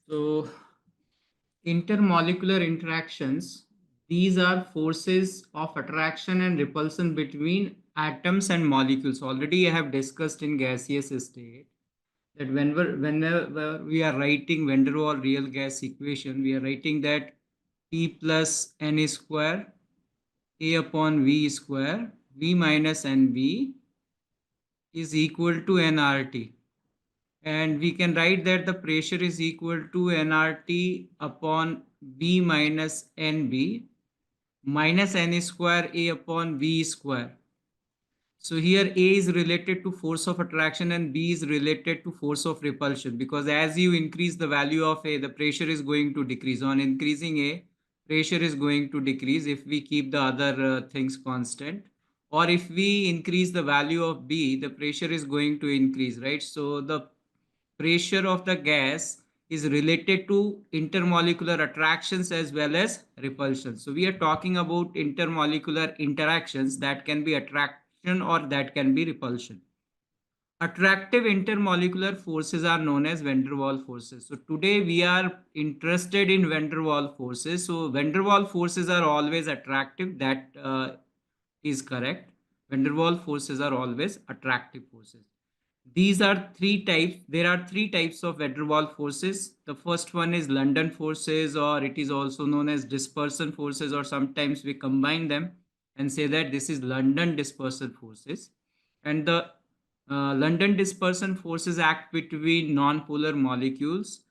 So, intermolecular interactions, these are forces of attraction and repulsion between atoms and molecules. Already I have discussed in gaseous state that whenever we are writing van der Waals real gas equation, we are writing that P plus N square A upon V square V minus NV is equal to nRT. And we can write that the pressure is equal to nRT upon B minus NB minus N square A upon V square. So here A is related to force of attraction and B is related to force of repulsion, because as you increase the value of A, the pressure is going to decrease. On increasing A, pressure is going to decrease if we keep the other things constant. Or if we increase the value of B, the pressure is going to increase, right? So the pressure of the gas is related to intermolecular attractions as well as repulsion. So we are talking about intermolecular interactions that can be attraction or that can be repulsion. Attractive intermolecular forces are known as van der Waals forces. So today we are interested in van der Waals forces. So van der Waals forces are always attractive. That is correct. Van der Waals forces are always attractive forces. These are three types. There are three types of van der Waals forces. The first one is London forces, or it is also known as dispersion forces, or sometimes we combine them and say that this is London dispersion forces. And the London dispersion forces act between non-polar molecules.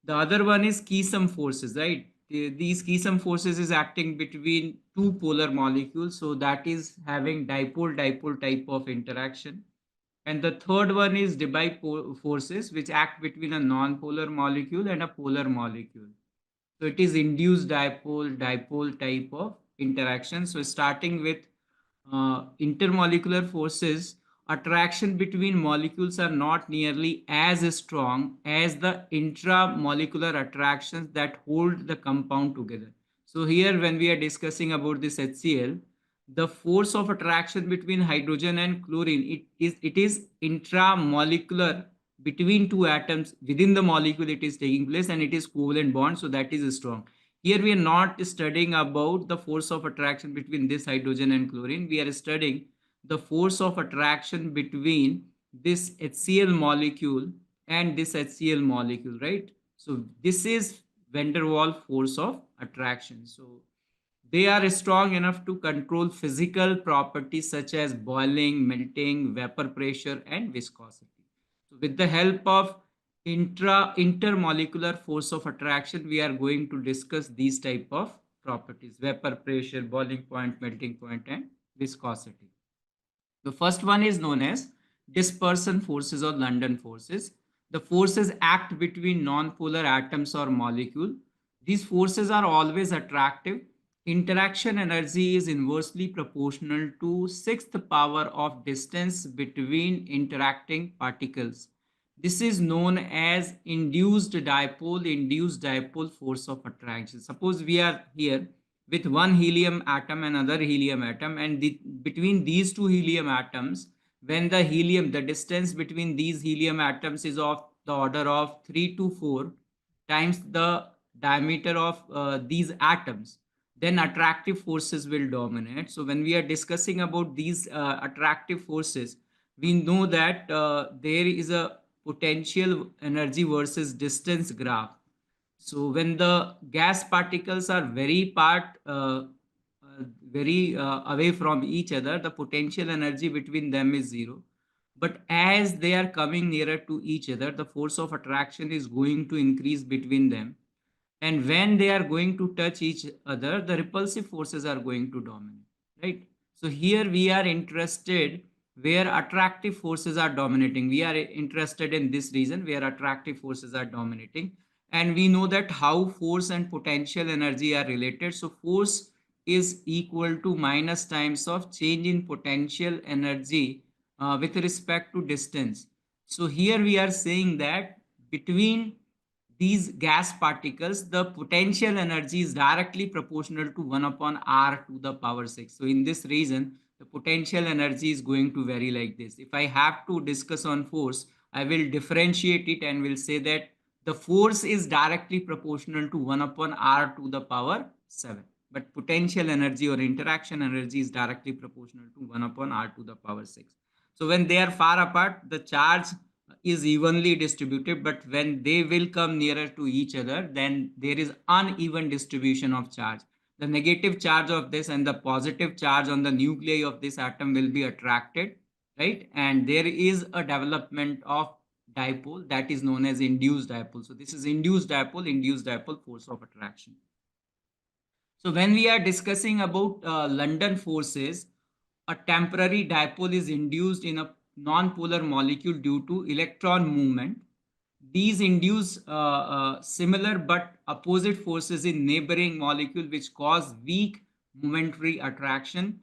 The other one is Keesum forces, right? These Keesum forces is acting between two polar molecules, so that is having dipole-dipole type of interaction. And the third one is Debye forces, which act between a non-polar molecule and a polar molecule. So it is induced dipole type of interaction. So starting with intermolecular forces, attraction between molecules are not nearly as strong as the intramolecular attractions that hold the compound together. So here when we are discussing about this HCl, the force of attraction between hydrogen and chlorine, it is intramolecular, between two atoms within the molecule it is taking place, and it is covalent bond, so that is strong. Here we are not studying about the force of attraction between this hydrogen and chlorine. We are studying the force of attraction between this HCl molecule and this HCl molecule, right? So this is van der Waals force of attraction. So they are strong enough to control physical properties such as boiling, melting, vapor pressure, and viscosity. So with the help of intermolecular force of attraction, we are going to discuss these type of properties: vapor pressure, boiling point, melting point, and viscosity. The first one is known as dispersion forces or London forces. The forces act between non-polar atoms or molecule. These forces are always attractive. Interaction energy is inversely proportional to sixth power of distance between interacting particles. This is known as induced dipole force of attraction. Suppose we are here with one helium atom and another helium atom, and between these two helium atoms, when the distance between these helium atoms is of the order of 3 to 4 times the diameter of these atoms, then attractive forces will dominate. So when we are discussing about these attractive forces, we know that there is a potential energy versus distance graph. So when the gas particles are very away from each other, the potential energy between them is zero. But as they are coming nearer to each other, the force of attraction is going to increase between them. And when they are going to touch each other, the repulsive forces are going to dominate, right? So here we are interested where attractive forces are dominating. We are interested in this region where attractive forces are dominating. And we know that how force and potential energy are related. So force is equal to minus times of change in potential energy with respect to distance. So here we are saying that between these gas particles, the potential energy is directly proportional to 1 upon r to the power 6. So in this region, the potential energy is going to vary like this. If I have to discuss on force, I will differentiate it and will say that the force is directly proportional to 1 upon r to the power 7. But potential energy or interaction energy is directly proportional to 1 upon r to the power 6. So when they are far apart, the charge is evenly distributed, but when they will come nearer to each other, then there is uneven distribution of charge. The negative charge of this and the positive charge on the nuclei of this atom will be attracted, right? And there is a development of dipole that is known as induced dipole. So this is induced dipole force of attraction. So when we are discussing about London forces, a temporary dipole is induced in a non-polar molecule due to electron movement. These induce similar but opposite forces in neighboring molecule which cause weak momentary attraction.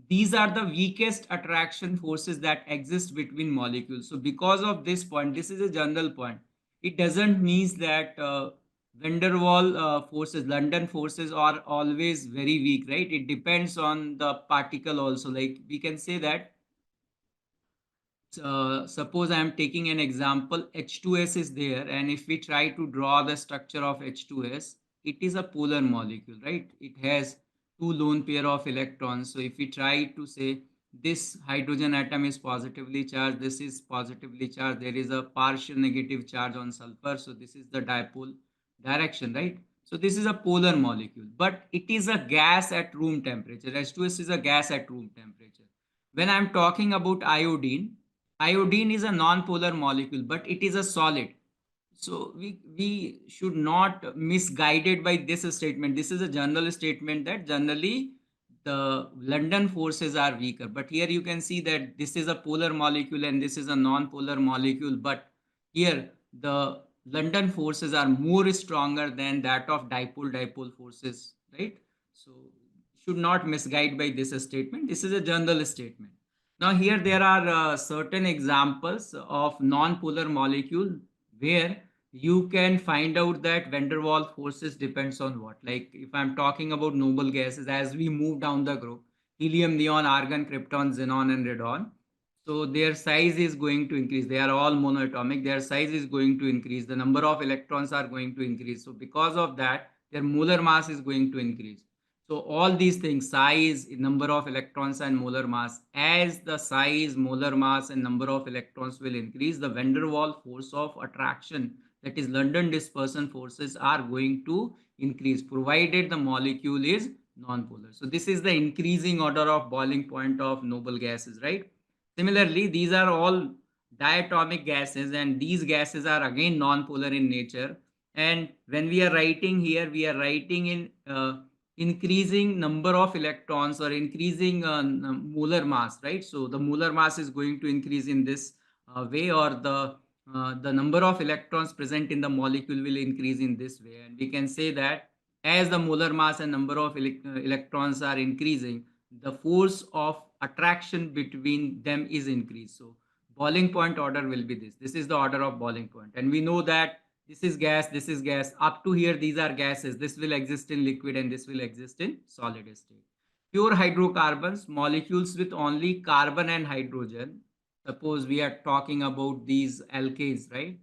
These are the weakest attraction forces that exist between molecules. So because of this point, this is a general point. It doesn't mean that van der Waal forces, London forces are always very weak, right? It depends on the particle also. Like we can say that suppose I am taking an example, H2S is there, and if we try to draw the structure of H2S, it is a polar molecule, right? It has two lone pair of electrons. So if we try to say this hydrogen atom is positively charged, this is positively charged, there is a partial negative charge on sulfur. So this is the dipole direction, right? So this is a polar molecule, but it is a gas at room temperature. H2S is a gas at room temperature. When I'm talking about iodine is a non-polar molecule, but it is a solid. So we should not misguided by this statement. This is a general statement that generally the London forces are weaker. But here you can see that this is a polar molecule and this is a non-polar molecule. But here the London forces are more stronger than that of dipole forces, right? So should not misguide by this statement. This is a general statement. Now here there are certain examples of non-polar molecule where you can find out that van der Waal forces depends on what. Like if I'm talking about noble gases, as we move down the group, helium, neon, argon, krypton, xenon, and radon. So their size is going to increase. They are all monoatomic. Their size is going to increase. The number of electrons are going to increase. So because of that, their molar mass is going to increase. So all these things, size, number of electrons and molar mass, as the size, molar mass and number of electrons will increase, the van der Waal force of attraction, that is London dispersion forces, are going to increase provided the molecule is non-polar. So this is the increasing order of boiling point of noble gases, right? Similarly, these are all diatomic gases and these gases are again non-polar in nature. And when we are writing here, we are writing in increasing number of electrons or increasing molar mass, right? So the molar mass is going to increase in this way, or the number of electrons present in the molecule will increase in this way. And we can say that as the molar mass and number of electrons are increasing, the force of attraction between them is increased. So boiling point order will be this. This is the order of boiling point. And we know that this is gas, this is gas. Up to here, these are gases. This will exist in liquid and this will exist in solid state. Pure hydrocarbons, molecules with only carbon and hydrogen. Suppose we are talking about these alkanes, right?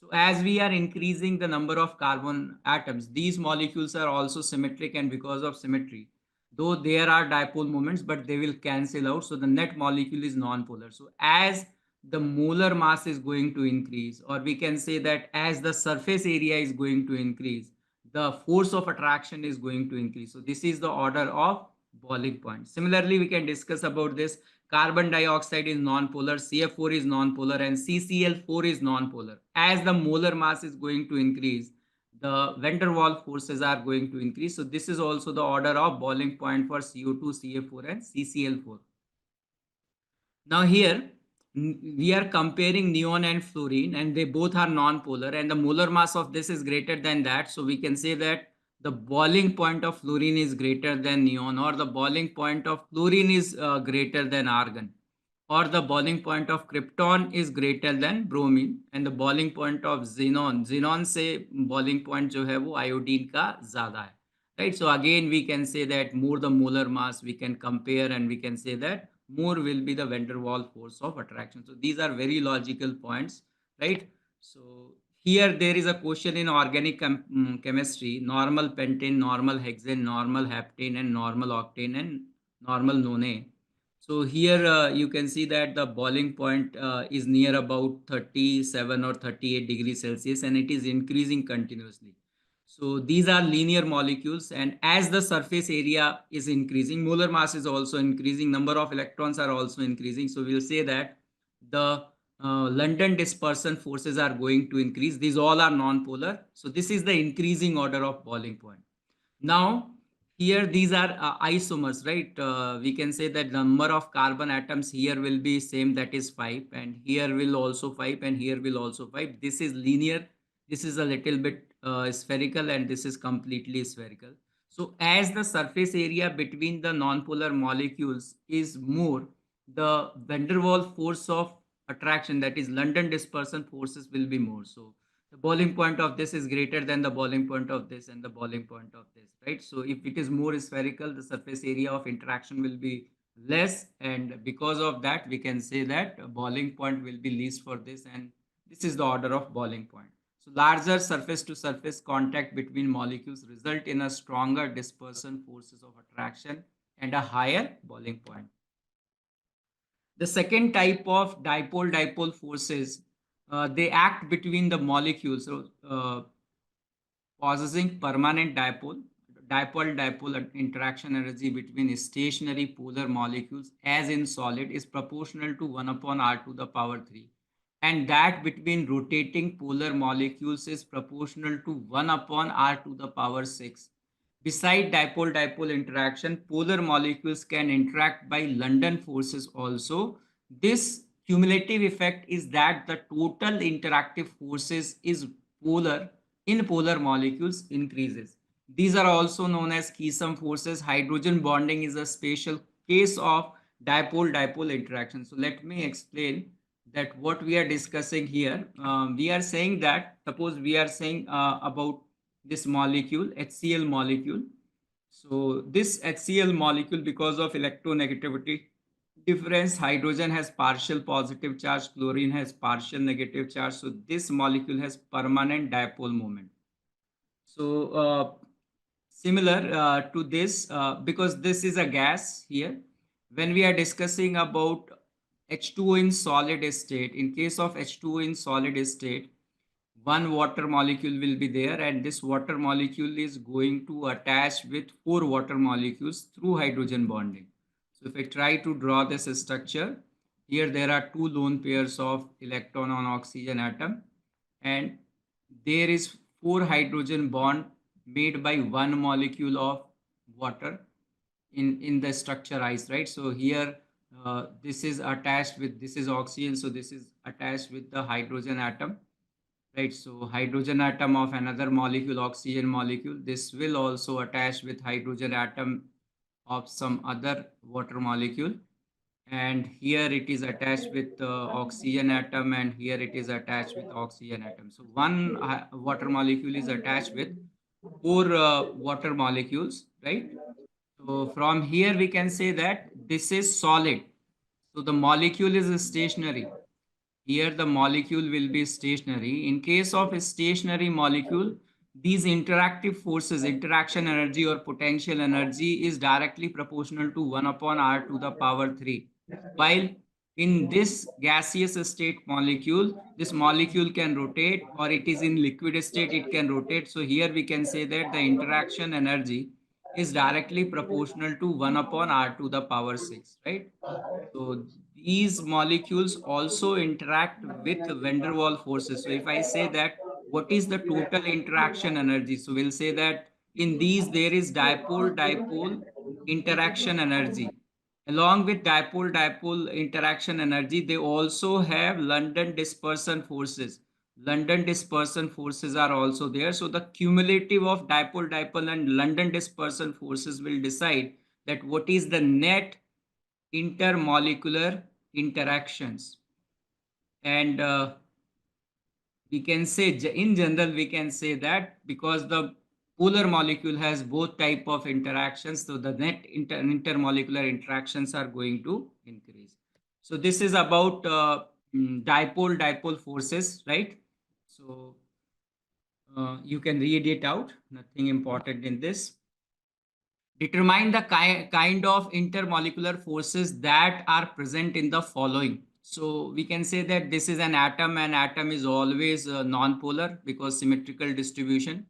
So as we are increasing the number of carbon atoms, these molecules are also symmetric, and because of symmetry, though there are dipole moments, but they will cancel out. So the net molecule is non-polar. So as the molar mass is going to increase, or we can say that as the surface area is going to increase, the force of attraction is going to increase. So this is the order of boiling point. Similarly, we can discuss about this. Carbon dioxide is non-polar, CF4 is non-polar, and CCl4 is non-polar. As the molar mass is going to increase, the van der Waal forces are going to increase. So this is also the order of boiling point for CO2, CF4, and CCl4. Now here we are comparing neon and fluorine, and they both are non-polar, and the molar mass of this is greater than that. So we can say that the boiling point of fluorine is greater than neon, or the boiling point of fluorine is greater than argon, or the boiling point of krypton is greater than bromine, and the boiling point of xenon से boiling point जो है वो iodine का ज़्यादा है, right? So again we can say that more the molar mass, we can compare and we can say that more will be the van der Waal force of attraction. So these are very logical points, right? So here there is a question in organic chemistry: normal pentane, normal hexane, normal heptane, and normal octane, and normal nonane. So here you can see that the boiling point is near about 37 or 38 degrees Celsius, and it is increasing continuously. So these are linear molecules, and as the surface area is increasing, molar mass is also increasing, number of electrons are also increasing. So we'll say that the London dispersion forces are going to increase. These all are non-polar. So this is the increasing order of boiling point. Now, here these are isomers, right? We can say that number of carbon atoms here will be same, that is 5, and here will also 5, and here will also 5. This is linear. This is a little bit spherical, and this is completely spherical. So as the surface area between the non-polar molecules is more, the van der Waals force of attraction, that is London dispersion forces, will be more. So the boiling point of this is greater than the boiling point of this and the boiling point of this, right? So if it is more spherical, the surface area of interaction will be less, and because of that we can say that boiling point will be least for this, and this is the order of boiling point. So larger surface to surface contact between molecules result in a stronger dispersion forces of attraction and a higher boiling point. The second type of dipole-dipole forces, they act between the molecules, so possessing permanent dipole-dipole interaction energy between stationary polar molecules, as in solid, is proportional to 1 upon r to the power 3. And that between rotating polar molecules is proportional to 1 upon r to the power 6. Beside dipole-dipole interaction, polar molecules can interact by London forces also. This cumulative effect is that the total interactive forces is polar in polar molecules increases. These are also known as Keeson forces. Hydrogen bonding is a special case of dipole-dipole interaction. So let me explain that what we are discussing here. We are saying that, suppose we are saying about this molecule, HCl molecule. So this HCl molecule, because of electronegativity difference, hydrogen has partial positive charge, chlorine has partial negative charge. So this molecule has permanent dipole moment. So similar to this, because this is a gas here, when we are discussing about H2O in solid state, in case of H2O in solid state, one water molecule will be there, and this water molecule is going to attach with 4 water molecules through hydrogen bonding. So if I try to draw this structure, here there are 2 lone pairs of electron on oxygen atom, and there is 4 hydrogen bond made by one molecule of water in the structure ice, right? So here this is attached with, this is oxygen, so this is attached with the hydrogen atom, right? So hydrogen atom of another molecule, oxygen molecule, this will also attach with hydrogen atom of some other water molecule, and here it is attached with oxygen atom, and here it is attached with oxygen atom. So one water molecule is attached with 4 water molecules, right? So from here we can say that this is solid. So the molecule is stationary. Here the molecule will be stationary. In case of a stationary molecule, these interactive forces, interaction energy or potential energy, is directly proportional to 1 upon r to the power 3. While in this gaseous state molecule, this molecule can rotate, or it is in liquid state, it can rotate. So here we can say that the interaction energy is directly proportional to 1 upon r to the power 6, right? So these molecules also interact with van der Waals forces. So if I say that what is the total interaction energy? So we'll say that in these there is dipole-dipole interaction energy. Along with dipole-dipole interaction energy, they also have London dispersion forces. London dispersion forces are also there. So the cumulative of dipole-dipole and London dispersion forces will decide that what is the net intermolecular interactions. And we can say, in general, we can say that because the polar molecule has both type of interactions, so the net intermolecular interactions are going to increase. So this is about dipole-dipole forces, right? So You can read it out, nothing important in this. Determine the kind of intermolecular forces that are present in the following. So we can say that this is an atom, and atom is always non-polar because symmetrical distribution.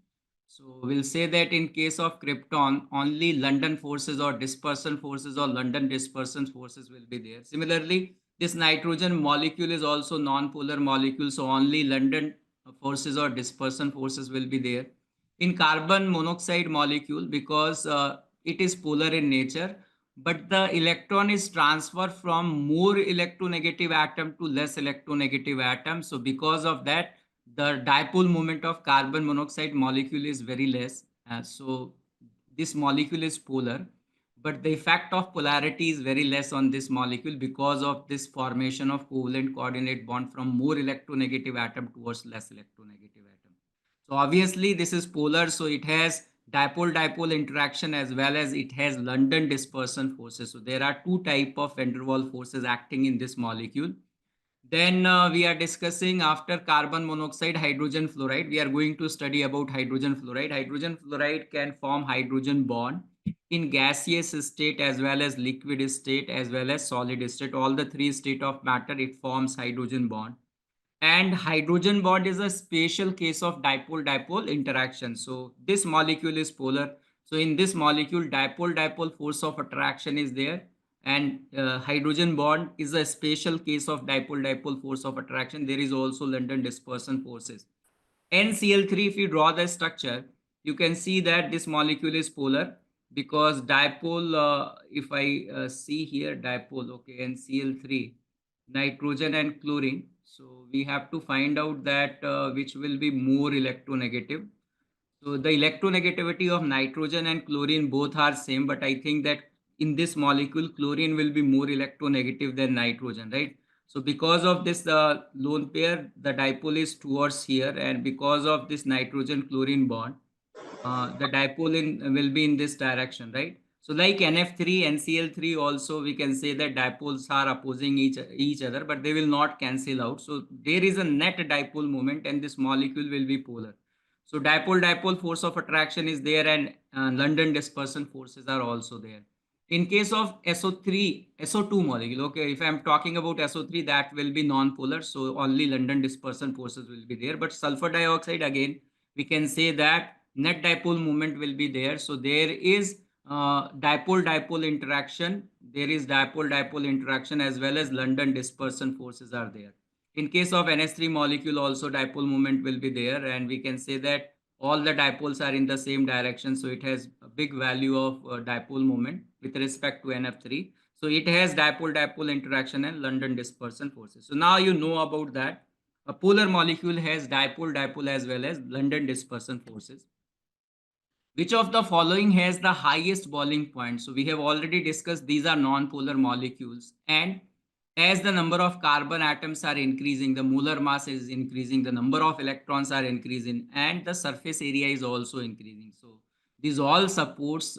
So we'll say that in case of krypton, only London forces or dispersion forces or London dispersion forces will be there. Similarly, this nitrogen molecule is also non-polar molecule, so only London forces or dispersion forces will be there. In carbon monoxide molecule, because it is polar in nature, but the electron is transferred from more electronegative atom to less electronegative atom. So because of that, the dipole moment of carbon monoxide molecule is very less. So this molecule is polar, but the effect of polarity is very less on this molecule because of this formation of covalent coordinate bond from more electronegative atom towards less electronegative atom. So obviously this is polar, so it has dipole-dipole interaction as well as it has London dispersion forces. So there are two type of van der Waals forces acting in this molecule. Then we are discussing after carbon monoxide, hydrogen fluoride. We are going to study about hydrogen fluoride. Hydrogen fluoride can form hydrogen bond in gaseous state as well as liquid state as well as solid state. All the three state of matter, it forms hydrogen bond. And hydrogen bond is a special case of dipole-dipole interaction. So this molecule is polar. So in this molecule, dipole-dipole force of attraction is there. And hydrogen bond is a special case of dipole-dipole force of attraction. There is also London dispersion forces. NCl3, if you draw the structure, you can see that this molecule is polar because dipole, if I see here dipole, okay, NCl3, nitrogen and chlorine. So we have to find out that which will be more electronegative. So the electronegativity of nitrogen and chlorine both are same, but I think that in this molecule, chlorine will be more electronegative than nitrogen, right? So because of this lone pair, the dipole is towards here, and because of this nitrogen chlorine bond, the dipole will be in this direction, right? So like NF3, NCl3 also, we can say that dipoles are opposing each other, but they will not cancel out. So there is a net dipole moment and this molecule will be polar. So dipole-dipole force of attraction is there, and London dispersion forces are also there. In case of SO3, SO2 molecule, okay, if I'm talking about SO3, that will be non-polar, so only London dispersion forces will be there. But sulfur dioxide, again, we can say that net dipole moment will be there. So there is dipole-dipole interaction. There is dipole-dipole interaction as well as London dispersion forces are there. In case of NH3 molecule, also dipole moment will be there, and we can say that all the dipoles are in the same direction. So it has a big value of dipole moment with respect to NF3. So it has dipole-dipole interaction and London dispersion forces. So now you know about that. A polar molecule has dipole-dipole as well as London dispersion forces. Which of the following has the highest boiling point? So we have already discussed these are non-polar molecules, and as the number of carbon atoms are increasing, the molar mass is increasing, the number of electrons are increasing, and the surface area is also increasing. So these all supports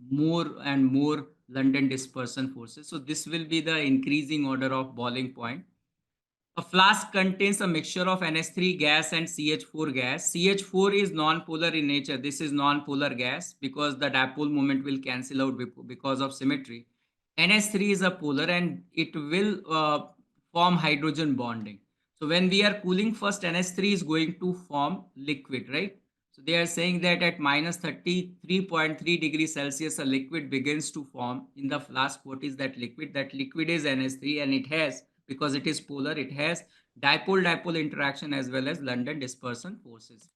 more and more London dispersion forces. So this will be the increasing order of boiling point. A flask contains a mixture of NH3 gas and CH4 gas. CH4 is non-polar in nature. This is non-polar gas because the dipole moment will cancel out because of symmetry. NH3 is a polar and it will form hydrogen bonding. So when we are cooling first, NH3 is going to form liquid, right? So they are saying that at minus 33.3 degrees Celsius, a liquid begins to form in the flask. What is that liquid? That liquid is NH3, and it has, because it is polar, it has dipole-dipole interaction as well as London dispersion forces.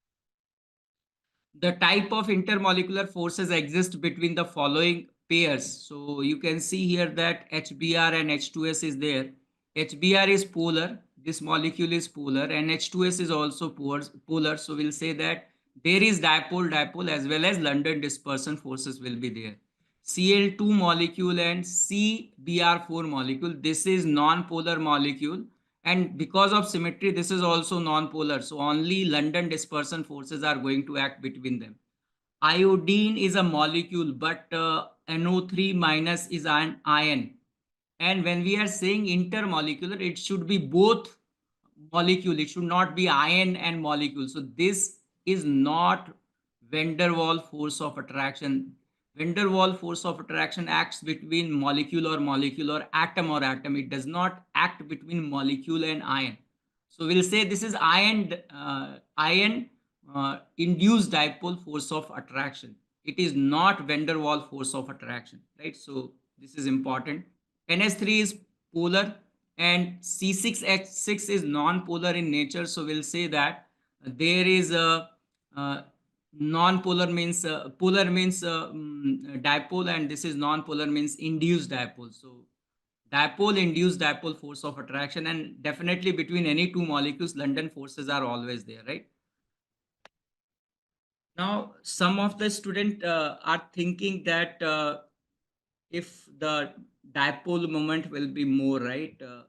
The type of intermolecular forces exist between the following pairs. So you can see here that HBr and H2S is there. HBr is polar, this molecule is polar, and H2S is also polar. So we'll say that there is dipole-dipole as well as London dispersion forces will be there. Cl2 molecule and CBr4 molecule, this is non-polar molecule, and because of symmetry this is also non-polar, so only London dispersion forces are going to act between them. Iodine is a molecule, but NO3 minus is an ion, and when we are saying intermolecular, it should be both molecule, it should not be ion and molecule. So this is not van der Waals force of attraction. Van der Waals force of attraction acts between molecule or atom. It does not act between molecule and ion. So we'll say this is ion induced dipole force of attraction. It is not van der Waals force of attraction, right? So this is important. NH3 is polar and C6H6 is non-polar in nature. So we'll say that there is a non-polar means polar means dipole, and this is non-polar means induced dipole. So dipole induced dipole force of attraction, and definitely between any two molecules London forces are always there, right? Now some of the students are thinking that if the dipole moment will be more, right, the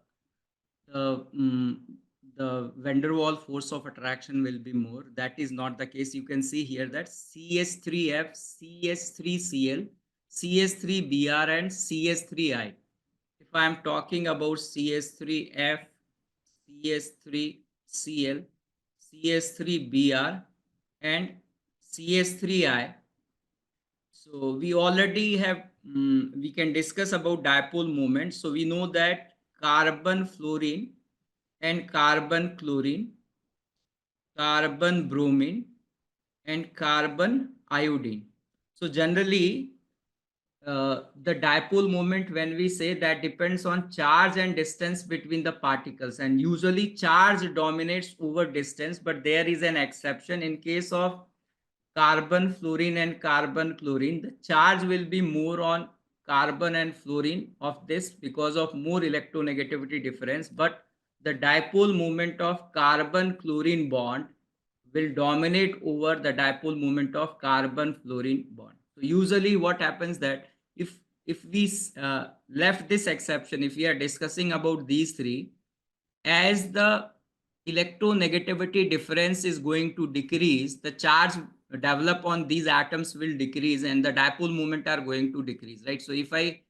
the van der Waals force of attraction will be more. That is not the case. You can see here that CH3F, CH3Cl, CH3Br, and CH3I. If I am talking about CH3F, CH3Cl, CH3Br, and CH3I, so we already have, we can discuss about dipole moment. So we know that carbon fluorine and carbon chlorine, carbon bromine, and carbon iodine. So generally, the dipole moment, when we say, that depends on charge and distance between the particles, and usually charge dominates over distance, but there is an exception. In case of carbon fluorine and carbon chlorine, the charge will be more on carbon and fluorine of this because of more electronegativity difference, but the dipole moment of carbon chlorine bond will dominate over the dipole moment of carbon fluorine bond. So usually what happens that if we left this exception, if we are discussing about these three, as the electronegativity difference is going to decrease, the charge develop on these atoms will decrease and the dipole moment are going to decrease, right? So if I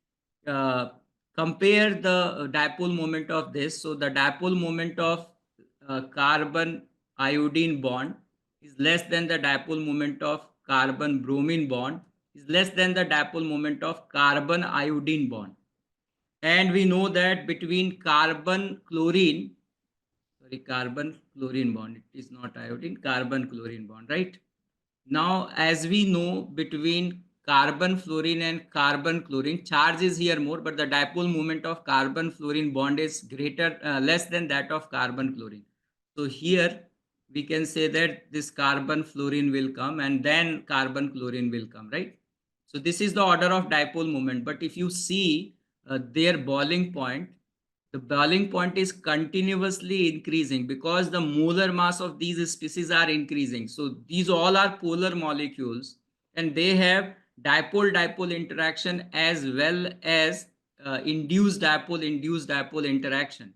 uh, compare the dipole moment of this, so the dipole moment of carbon iodine bond is less than the dipole moment of carbon bromine bond, is less than the dipole moment of carbon iodine bond. And we know that between carbon chlorine, sorry, carbon chlorine bond, it is not iodine, carbon chlorine bond, right? Now as we know, between carbon fluorine and carbon chlorine, charge is here more, but the dipole moment of carbon fluorine bond is greater, less than that of carbon chlorine. So here we can say that this carbon fluorine will come and then carbon chlorine will come, right? So this is the order of dipole moment. But if you see their boiling point, the boiling point is continuously increasing because the molar mass of these species are increasing. So these all are polar molecules and they have dipole-dipole interaction as well as induced dipole interaction.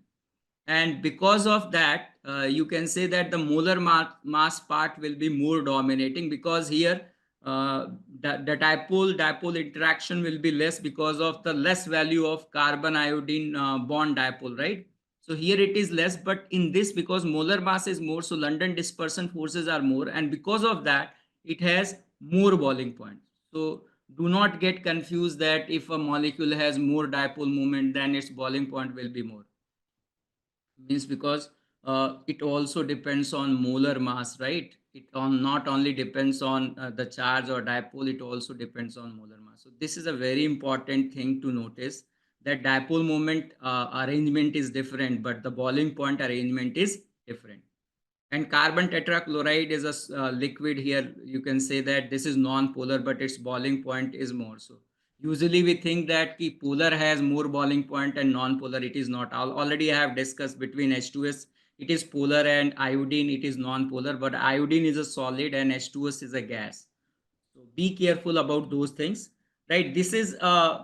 And because of that, you can say that the molar mass part will be more dominating, because here the dipole interaction will be less because of the less value of carbon iodine bond dipole, right? So here it is less, but in this, because molar mass is more, so London dispersion forces are more, and because of that it has more boiling point. So do not get confused that if a molecule has more dipole moment, then its boiling point will be more. Means because it also depends on molar mass, right? It on not only depends on the charge or dipole, it also depends on molar mass. So this is a very important thing to notice, that dipole moment arrangement is different, but the boiling point arrangement is different. And carbon tetrachloride is a liquid. Here you can say that this is non-polar, but its boiling point is more. So usually we think that the polar has more boiling point and non-polar it is not. Already I have discussed between H2S, it is polar, and iodine it is non-polar, but iodine is a solid and H2S is a gas. So be careful about those things, right? This is a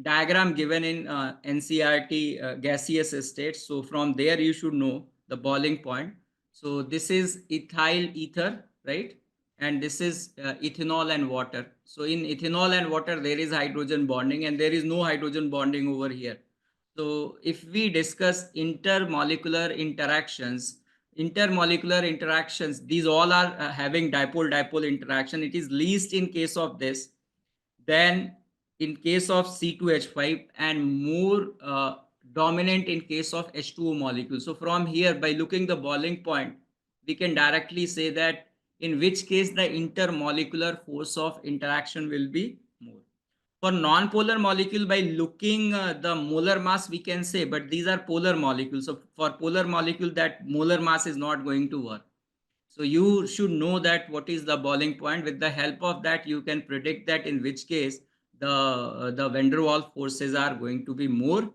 diagram given in NCERT gaseous state. So from there you should know the boiling point. So this is ethyl ether, right? And this is ethanol and water. So in ethanol and water, there is hydrogen bonding and there is no hydrogen bonding over here. So if we discuss intermolecular interactions, intermolecular interactions, these all are having dipole-dipole interaction. It is least in case of this, then in case of C2H5, and more dominant in case of H2O molecule. So from here, by looking the boiling point, we can directly say that in which case the intermolecular force of interaction will be more. For non-polar molecule, by looking the molar mass, we can say, but these are polar molecules. So for polar molecule, that molar mass is not going to work. So you should know that what is the boiling point. With the help of that, you can predict that in which case the van der Waals forces are going to be more.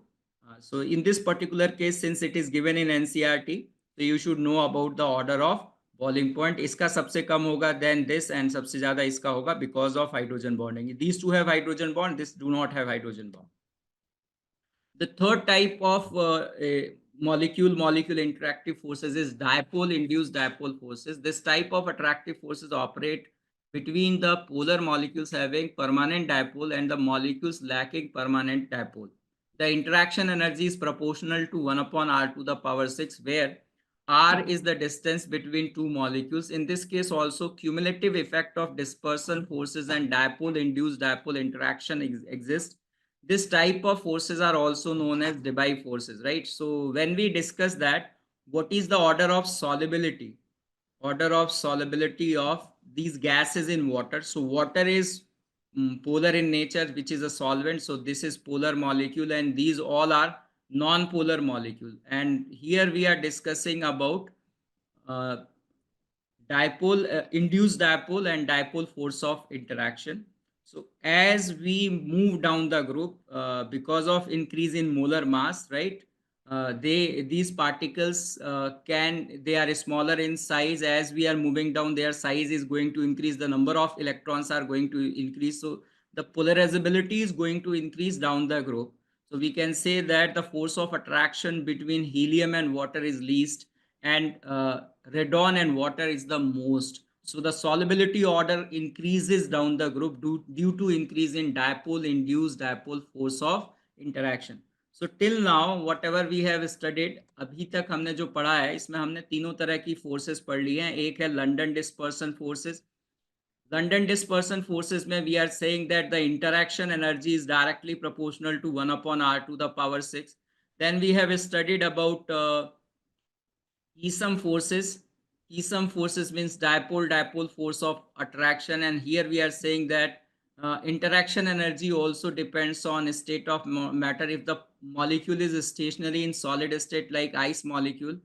So in this particular case, since it is given in NCERT, so you should know about the order of boiling point. इसका सबसे कम होगा than this, and सबसे ज़्यादा इसका होगा because of hydrogen bonding. These two have hydrogen bond. This do not have hydrogen bond. The third type of molecule-molecule interactive forces is dipole-induced dipole forces. This type of attractive forces operate between the polar molecules having permanent dipole and the molecules lacking permanent dipole. The interaction energy is proportional to 1 upon r to the power 6, where r is the distance between two molecules. In this case also, cumulative effect of dispersion forces and dipole-induced dipole interaction exists. This type of forces are also known as Debye forces, right? So when we discuss that, what is the order of solubility? Order of solubility of these gases in water. So water is polar in nature, which is a solvent. So this is polar molecule, and these all are non-polar molecule. And here we are discussing about uh, dipole, induced dipole and dipole force of interaction. So as we move down the group, because of increase in molar mass, right? These particles they are smaller in size. As we are moving down, their size is going to increase. The number of electrons are going to increase. So the polarizability is going to increase down the group. So we can say that the force of attraction between helium and water is least, and radon and water is the most. So the solubility order increases down the group due to increase in dipole induced dipole force of interaction. So till now whatever we have studied, अभी तक हमने जो पढ़ा है, इसमें हमने तीनों तरह की forces पढ़ ली हैं. एक है London dispersion forces. London dispersion forces में we are saying that the interaction energy is directly proportional to 1 upon r to the power 6. Then we have studied about Esom forces. Esom forces means dipole-dipole force of attraction, and here we are saying that interaction energy also depends on state of matter. If the molecule is stationary in solid state like ice molecule,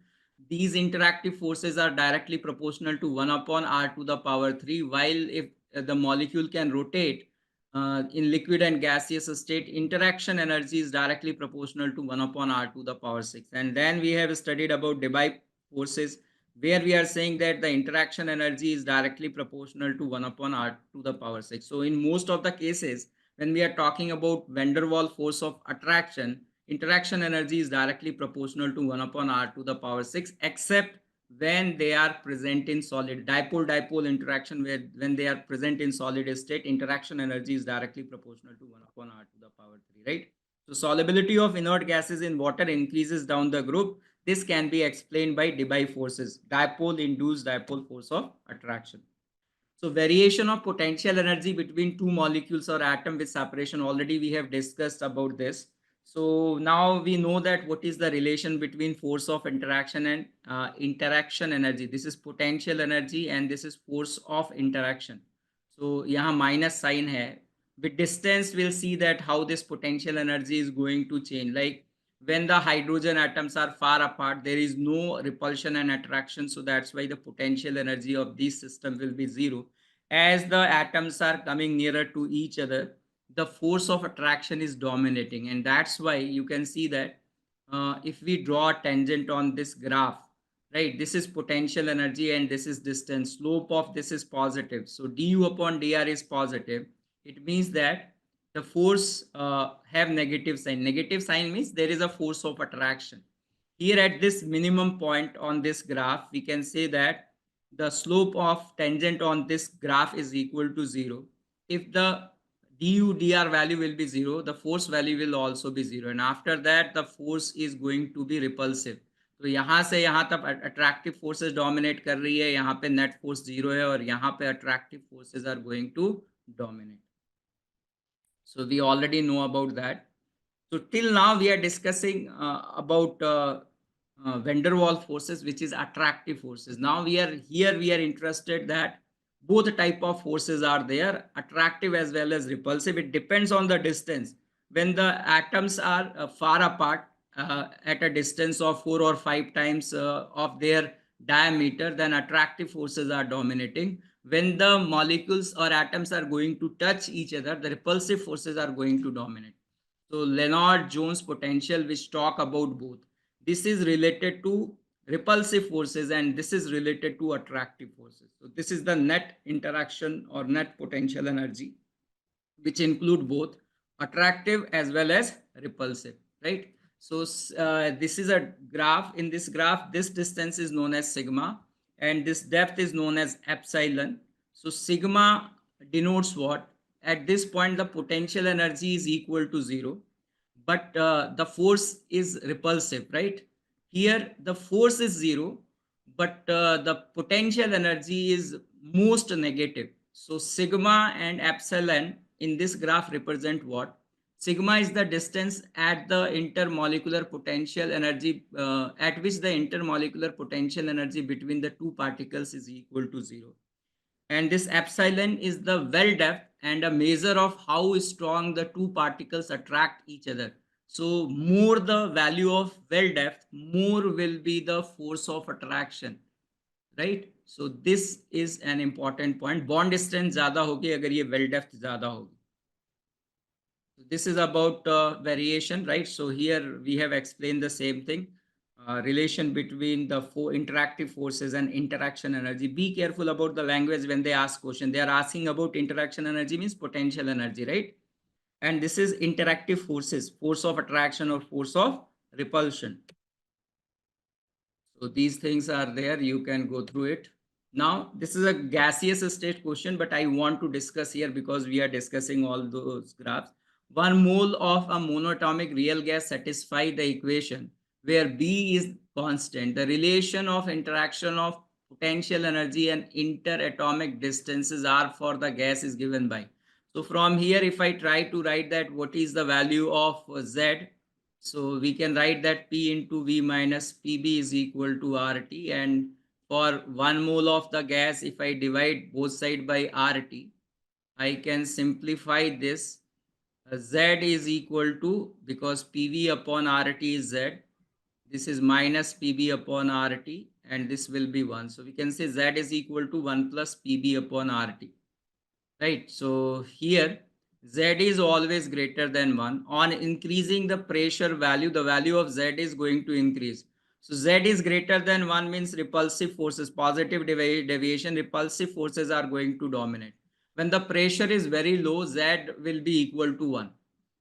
these interactive forces are directly proportional to 1 upon r to the power 3, while if the molecule can rotate in liquid and gaseous state, interaction energy is directly proportional to 1 upon r to the power 6. And then we have studied about Debye forces, where we are saying that the interaction energy is directly proportional to 1 upon r to the power 6. So in most of the cases, when we are talking about van der Waals force of attraction, interaction energy is directly proportional to 1 upon r to the power 6, except when they are present in solid. Dipole-dipole interaction, where when they are present in solid state, interaction energy is directly proportional to 1 upon r to the power 3, right? So solubility of inert gases in water increases down the group. This can be explained by Debye forces, dipole-induced dipole force of attraction. So variation of potential energy between two molecules or atom with separation, already we have discussed about this. So now we know that what is the relation between force of interaction and interaction energy. This is potential energy and this is force of interaction. So यहाँ minus sign है. With distance, we'll see that how this potential energy is going to change. Like when the hydrogen atoms are far apart, there is no repulsion and attraction. So that's why the potential energy of this system will be zero. As the atoms are coming nearer to each other, the force of attraction is dominating. And that's why you can see that if we draw a tangent on this graph, right, this is potential energy and this is distance. Slope of this is positive. So du upon dr is positive. It means that the force have negative sign. Negative sign means there is a force of attraction. Here at this minimum point on this graph, we can say that the slope of tangent on this graph is equal to 0. If the du dr value will be 0, the force value will also be 0. And after that, the force is going to be repulsive. तो यहाँ से यहाँ तक attractive forces dominate कर रही है, यहाँ पे नेट फोर्स 0 है और यहाँ पे attractive forces are going to dominate. So we already know about that. So till now we are discussing about van der Waals forces, which is attractive forces. Now we are here, we are interested that both type of forces are there, attractive as well as repulsive. It depends on the distance. When the atoms are far apart at a distance of 4 or 5 times of their diameter, then attractive forces are dominating. When the molecules or atoms are going to touch each other, the repulsive forces are going to dominate. So Lennard-Jones potential, which talk about both. This is related to repulsive forces and this is related to attractive forces. So this is the net interaction or net potential energy, which include both attractive as well as repulsive, right? So this is a graph. In this graph, this distance is known as sigma and this depth is known as epsilon. So sigma denotes what? At this point, the potential energy is equal to 0, but the force is repulsive, right? Here, the force is 0, but the potential energy is most negative. So sigma and epsilon in this graph represent what? Sigma is the distance at the intermolecular potential energy at which the intermolecular potential energy between the two particles is equal to 0. And this epsilon is the well depth and a measure of how strong the two particles attract each other. So more the value of well depth, more will be the force of attraction, right? So this is an important point. Bond distance ज़्यादा होगी अगर ये well depth ज़्यादा होगी. This is about variation, right? So here we have explained the same thing, relation between the four interactive forces and interaction energy. Be careful about the language when they ask question. They are asking about interaction energy means potential energy, right? And this is interactive forces, force of attraction or force of repulsion. So these things are there. You can go through it. Now, this is a gaseous state question, but I want to discuss here because we are discussing all those graphs. 1 mole of a monatomic real gas satisfy the equation where B is constant. The relation of interaction of potential energy and interatomic distances R for the gas is given by. So from here, if I try to write that what is the value of Z, so we can write that P into V minus PB is equal to RT, and for 1 mole of the gas, if I divide both sides by RT, I can simplify this. Z is equal to, because PV upon RT is Z, this is minus PB upon RT, and this will be 1. So we can say Z is equal to 1 plus PB upon RT, right? So here Z is always greater than 1. On increasing the pressure value, the value of Z is going to increase. So Z is greater than 1 means repulsive forces, positive deviation, repulsive forces are going to dominate. When the pressure is very low, Z will be equal to 1,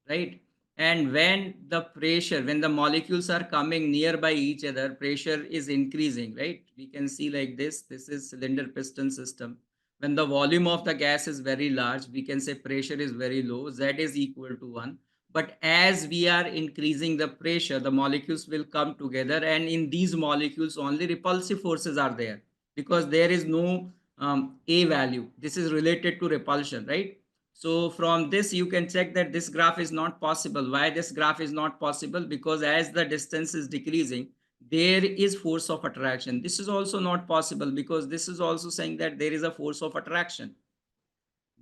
right? And when the pressure, when the molecules are coming nearby each other, pressure is increasing, right? We can see like this is cylinder piston system. When the volume of the gas is very large, we can say pressure is very low, Z is equal to 1. But as we are increasing the pressure, the molecules will come together, and in these molecules only repulsive forces are there because there is no A value. This is related to repulsion, right? So from this, you can check that this graph is not possible. Why this graph is not possible? Because as the distance is decreasing, there is force of attraction. This is also not possible because this is also saying that there is a force of attraction.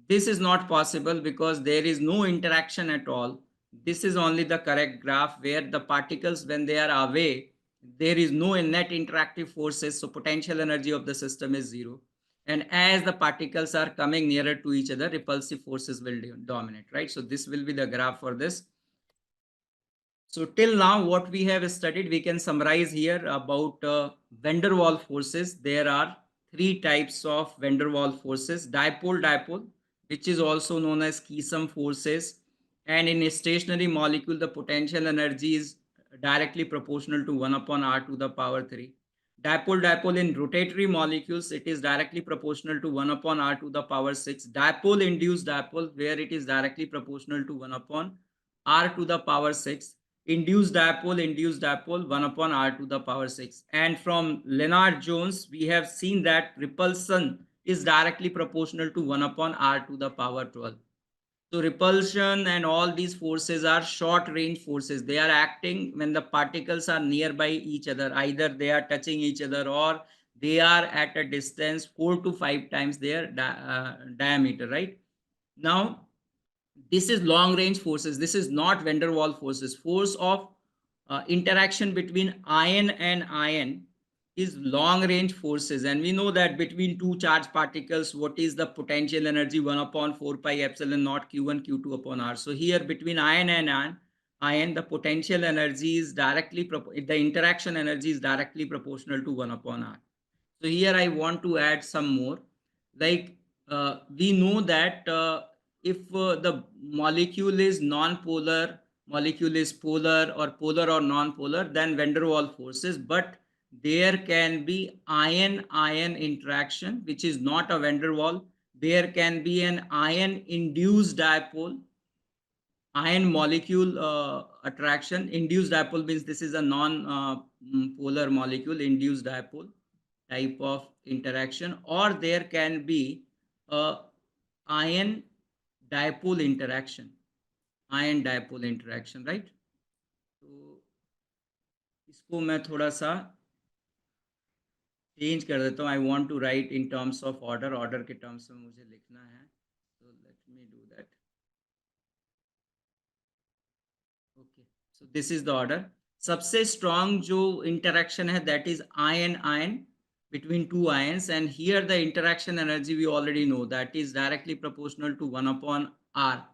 This is not possible because there is no interaction at all. This is only the correct graph where the particles, when they are away, there is no net interactive forces. So potential energy of the system is 0. And as the particles are coming nearer to each other, repulsive forces will dominate, right? So this will be the graph for this. So till now, what we have studied, we can summarize here about van der Waals forces. There are 3 types of van der Waals forces: dipole-dipole, which is also known as Keesom forces. And in a stationary molecule, the potential energy is directly proportional to 1 upon R to the power 3. Dipole-dipole in rotatory molecules, it is directly proportional to 1 upon R to the power 6. Dipole-induced dipole, where it is directly proportional to 1 upon R to the power 6. induced dipole 1 upon r to the power 6. And from Lennard Jones, we have seen that repulsion is directly proportional to 1 upon r to the power 12. So repulsion and all these forces are short range forces. They are acting when the particles are nearby each other. Either they are touching each other or they are at a distance 4 to 5 times their diameter, right? Now, this is long range forces. This is not van der Waals forces. Force of interaction between ion and ion is long range forces, and we know that between two charged particles, what is the potential energy? 1 upon 4 pi epsilon naught q1 q2 upon r. So here between ion and ion, the potential energy is directly the interaction energy is directly proportional to 1 upon r. So here I want to add some more. Like we know that if the molecule is non-polar, molecule is polar or non-polar, then van der Waals forces. But there can be ion-ion interaction, which is not a van der Waals. There can be an ion-induced dipole, ion molecule attraction. Induced dipole means this is a non-polar molecule, induced dipole type of interaction, or there can be a ion dipole interaction, right? तो इसको मैं थोड़ा सा change कर देता हूँ. I want to write in terms of order के terms में मुझे लिखना है. So let me do that. Okay, so this is the order. सबसे strong जो interaction है, that is ion between two ions, and here the interaction energy we already know, that is directly proportional to 1 upon r.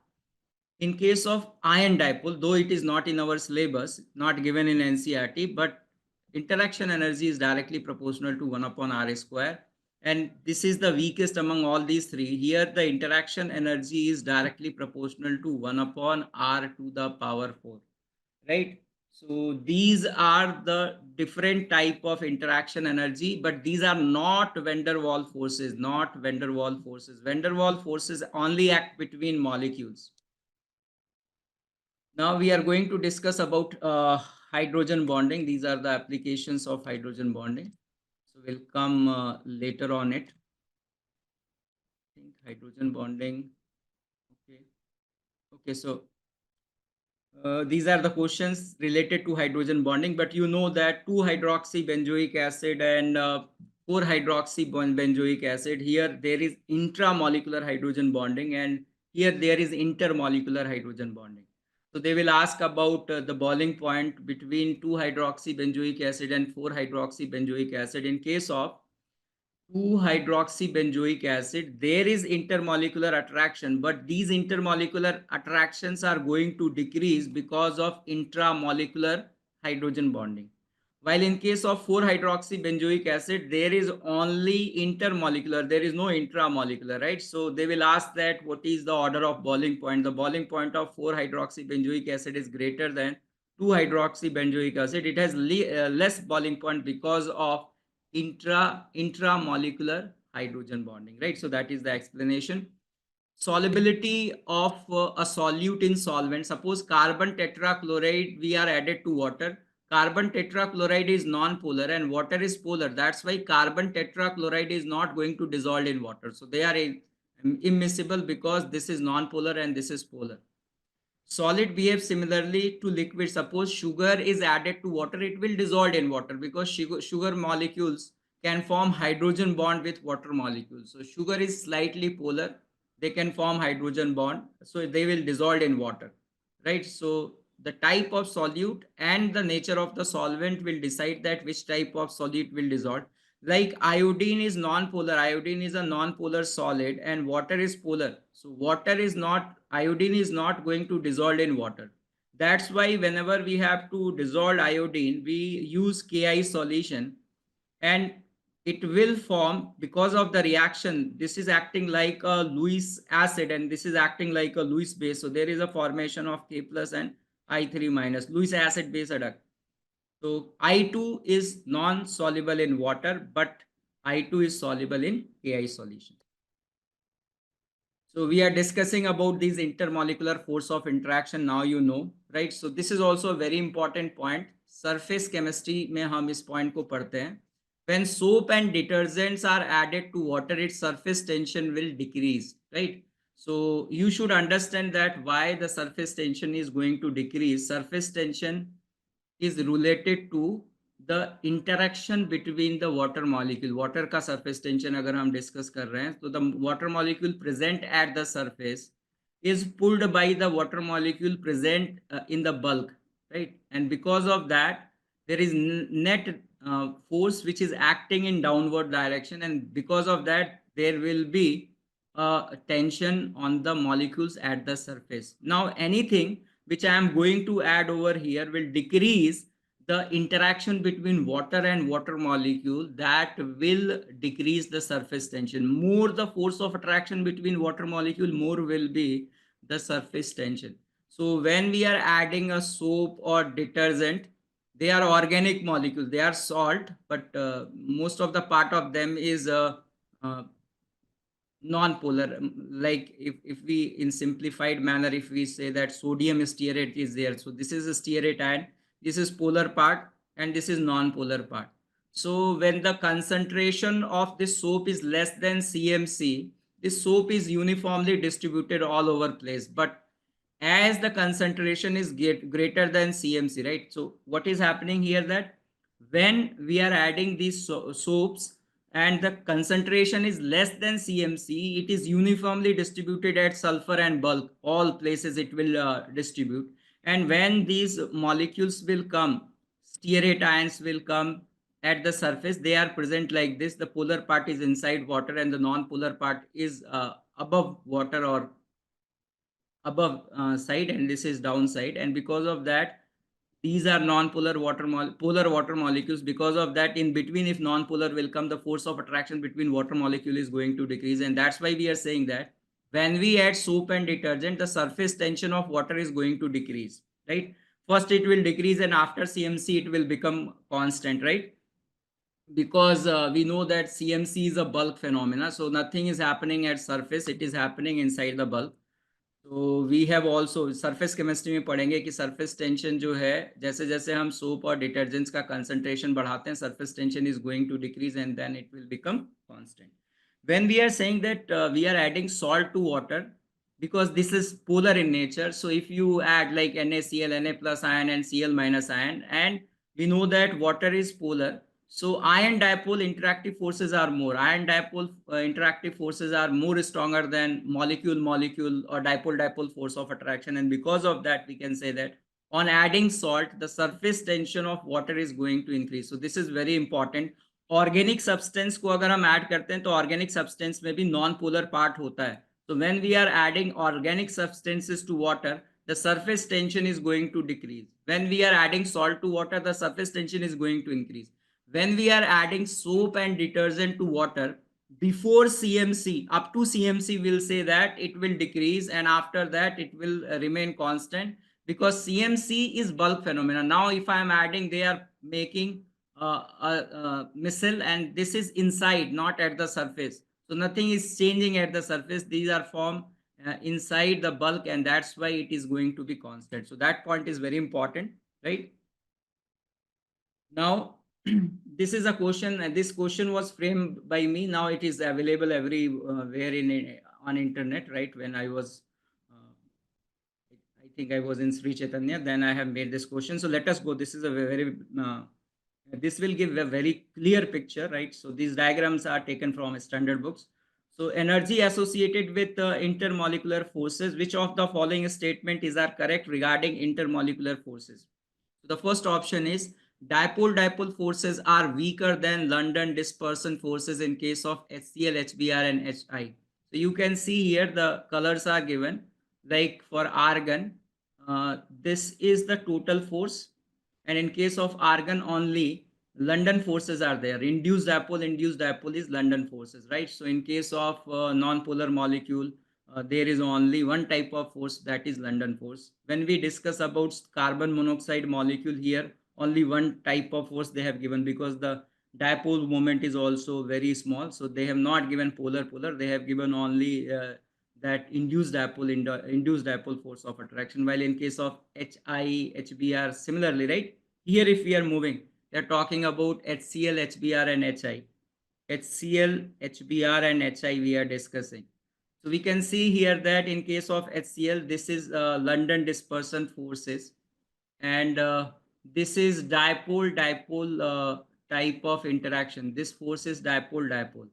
In case of ion dipole, though it is not in our syllabus, not given in NCERT, but interaction energy is directly proportional to 1 upon r square, and this is the weakest among all these three. Here the interaction energy is directly proportional to 1 upon r to the power 4, right? So these are the different type of interaction energy, but these are not van der Waals forces, not van der Waals forces. Van der Waals forces only act between molecules. Now we are going to discuss about hydrogen bonding. These are the applications of hydrogen bonding. So we'll come later on it. I think hydrogen bonding. Okay. Okay, so these are the questions related to hydrogen bonding, but you know that 2-hydroxy benzoic acid and 4-hydroxy benzoic acid, here there is intramolecular hydrogen bonding, and here there is intermolecular hydrogen bonding. So they will ask about the boiling point between 2-hydroxy benzoic acid and 4-hydroxy benzoic acid. In case of 2-hydroxybenzoic acid, there is intermolecular attraction, but these intermolecular attractions are going to decrease because of intramolecular hydrogen bonding. While in case of 4-hydroxybenzoic acid, there is only intermolecular, there is no intramolecular, right? So they will ask that what is the order of boiling point. The boiling point of 4-hydroxybenzoic acid is greater than 2-hydroxybenzoic acid. It has less boiling point because of intramolecular hydrogen bonding, right? So that is the explanation. Solubility of a solute in solvent. Suppose carbon tetrachloride we are added to water. Carbon tetrachloride is non-polar and water is polar. That's why carbon tetrachloride is not going to dissolve in water. So they are immiscible because this is non-polar and this is polar. Solid behaves similarly to liquid. Suppose sugar is added to water, it will dissolve in water because sugar molecules can form hydrogen bond with water molecules. So sugar is slightly polar, they can form hydrogen bond, so they will dissolve in water, right? So the type of solute and the nature of the solvent will decide that which type of solute will dissolve. Like iodine is non-polar, iodine is a non-polar solid, and water is polar. So water is not, iodine is not going to dissolve in water. That's why whenever we have to dissolve iodine, we use Ki solution, and it will form because of the reaction. This is acting like a Lewis acid and this is acting like a Lewis base. So there is a formation of K plus and I3 minus, Lewis acid base adduct. So I2 is non-soluble in water, but I2 is soluble in Ki solution. So we are discussing about these intermolecular force of interaction. Now you know, right? So this is also a very important point. Surface chemistry में हम इस point को पढ़ते हैं. When soap and detergents are added to water, its surface tension will decrease, right? So you should understand that why the surface tension is going to decrease. Surface tension is related to the interaction between the water molecule. Water का surface tension अगर हम discuss कर रहे हैं, तो the water molecule present at the surface is pulled by the water molecule present in the bulk, right? And because of that, there is net force which is acting in downward direction, and because of that, there will be tension on the molecules at the surface. Now, anything which I am going to add over here will decrease the interaction between water and water molecule, that will decrease the surface tension. More the force of attraction between water molecule, more will be the surface tension. So when we are adding a soap or detergent, they are organic molecules, they are salt, but most of the part of them is uh, non-polar. Like if we in simplified manner, if we say that sodium stearate is there, so this is a stearate ion, this is polar part, and this is non-polar part. So when the concentration of this soap is less than cmc, this soap is uniformly distributed all over place. But as the concentration is greater than cmc, right? So what is happening here, that when we are adding these soaps and the concentration is less than cmc, it is uniformly distributed at sulfur and bulk, all places it will distribute. And when these molecules will come, stearate ions will come at the surface, they are present like this. The polar part is inside water and the non-polar part is above water or above side, and this is downside. And because of that, these are non-polar polar water molecules. Because of that, in between, if non-polar will come, the force of attraction between water molecule is going to decrease. And that's why we are saying that when we add soap and detergent, the surface tension of water is going to decrease, right? First it will decrease, and after cmc it will become constant, right? Because we know that cmc is a bulk phenomena, so nothing is happening at surface, it is happening inside the bulk. तो we have also surface chemistry में पढ़ेंगे कि surface tension जो है, जैसे जैसे हम soap और डिटर्जेंट्स का कंसंट्रेशन बढ़ाते हैं, surface tension is going to decrease and then it will become constant. When we are saying that we are adding salt to water, because this is polar in nature, so if you add like NaCl, Na plus ion and Cl minus ion, and we know that water is polar, so ion dipole interactive forces are more. Ion dipole interactive forces are more stronger than molecule molecule or dipole dipole force of attraction, and because of that we can say that on adding salt, the surface tension of water is going to increase. So this is very important. Organic substance को अगर हम add करते हैं तो organic substance में भी non polar part होता है. So when we are adding organic substances to water, the surface tension is going to decrease. When we are adding salt to water, the surface tension is going to increase. When we are adding soap and detergent to water, before cmc, up to cmc, we'll say that it will decrease, and after that it will remain constant, because cmc is bulk phenomena. Now if I am adding, they are making missile, and this is inside, not at the surface. So nothing is changing at the surface. These are formed inside the bulk, and that's why it is going to be constant. So that point is very important, right? Now, this is a question, and this question was framed by me. Now it is available everywhere in on internet, right? When I was, I think I was in Sri Chaitanya, then I have made this question. So let us go. This is a very this will give a very clear picture, right? So these diagrams are taken from standard books. So energy associated with intermolecular forces, which of the following statement is are correct regarding intermolecular forces? So the first option is dipole dipole forces are weaker than London dispersion forces in case of HCl, HBr and HI. So you can see here the colors are given, like for argon, this is the total force, and in case of argon only, London forces are there. Induced dipole is London forces, right? So in case of non-polar molecule, there is only one type of force, that is London force. When we discuss about carbon monoxide molecule, here only one type of force they have given, because the dipole moment is also very small, so they have not given polar, they have given only that induced dipole force of attraction, while in case of HI, HBr, similarly, right? Here, if we are moving, we are talking about HCl, HBr, and HI. HCl, HBr, and HI we are discussing. So we can see here that in case of HCl, this is London dispersion forces, and this is dipole type of interaction. This force is dipole,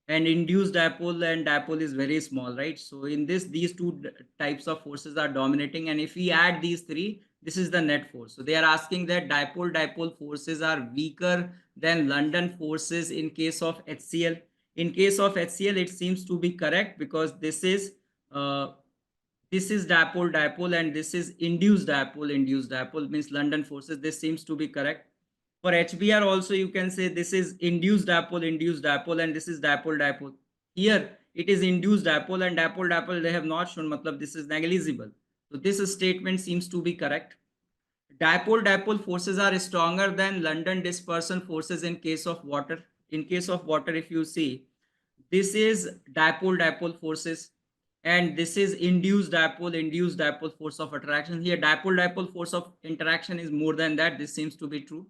and induced dipole and dipole is very small, right? So in this, these two types of forces are dominating, and if we add these three, this is the net force. So they are asking that dipole forces are weaker than London forces in case of HCl. In case of HCl, it seems to be correct, because uh, this is dipole, and this is induced dipole means London forces. This seems to be correct. For HBr also, you can say this is induced dipole, and this is dipole. Here it is induced dipole, and dipole they have not shown, matlab this is negligible. So this statement seems to be correct. Dipole forces are stronger than London dispersion forces in case of water. In case of water, if you see, this is dipole forces, and this is induced dipole force of attraction. Here dipole force of interaction is more than that. This seems to be true.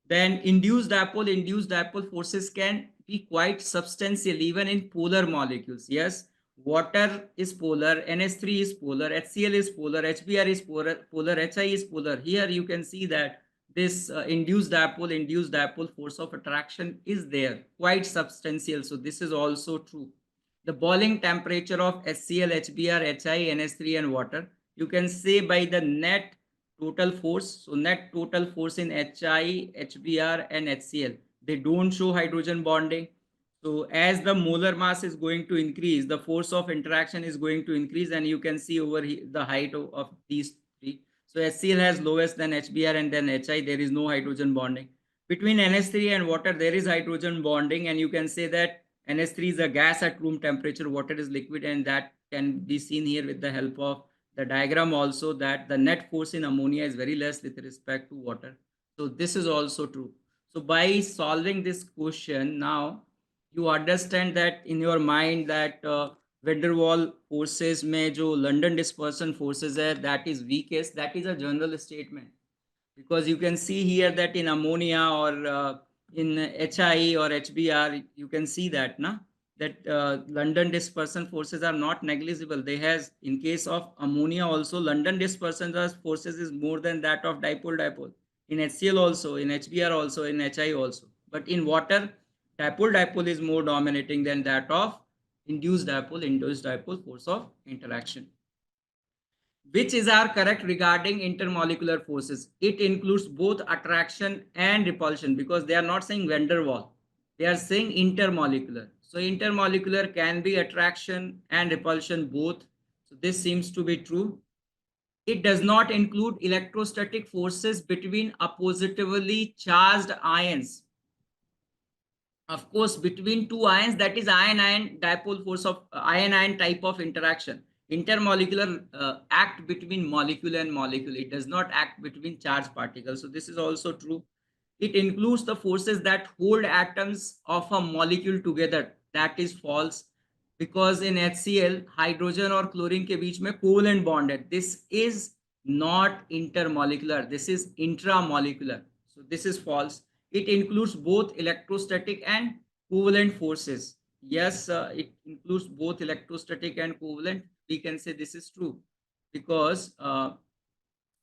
Then induced dipole forces can be quite substantial even in polar molecules. Yes, water is polar, NH3 is polar, HCl is polar, HBr is polar, HI is polar. Here you can see that this induced dipole force of attraction is there, quite substantial. So this is also true. The boiling temperature of HCl, HBr, HI, NH3 and water, you can say by the net total force. So net total force in HI, HBr and HCl, they don't show hydrogen bonding. So as the molar mass is going to increase, the force of interaction is going to increase, and you can see over here the height of these three. So HCl has lowest, then HBr, and then HI. There is no hydrogen bonding. Between NH3 and water, there is hydrogen bonding, and you can say that NH3 is a gas at room temperature, water is liquid, and that can be seen here with the help of the diagram also, that the net force in ammonia is very less with respect to water. So this is also true. So by solving this question, now you understand that in your mind that van der Waals forces में जो London dispersion forces है, that is weakest. That is a general statement, because you can see here that in ammonia or in HI or HBr, you can see that that London dispersion forces are not negligible. They has, in case of ammonia also, London dispersion forces is more than that of dipole. In HCl also, in HBr also, in HI also. But in water, dipole is more dominating than that of induced dipole force of interaction. Which is our correct regarding intermolecular forces? It includes both attraction and repulsion, because they are not saying van der Waals. They are saying intermolecular. So intermolecular can be attraction and repulsion both. So this seems to be true. It does not include electrostatic forces between oppositively charged ions. Of course, between two ions, that is ion-ion dipole force of ion-ion type of interaction. Intermolecular act between molecule and molecule. It does not act between charged particles. So this is also true. It includes the forces that hold atoms of a molecule together. That is false, because in HCl, hydrogen or chlorine के बीच में covalent bond है. This is not intermolecular. This is intramolecular. So this is false. It includes both electrostatic and covalent forces. Yes, it includes both electrostatic and covalent. We can say this is true, because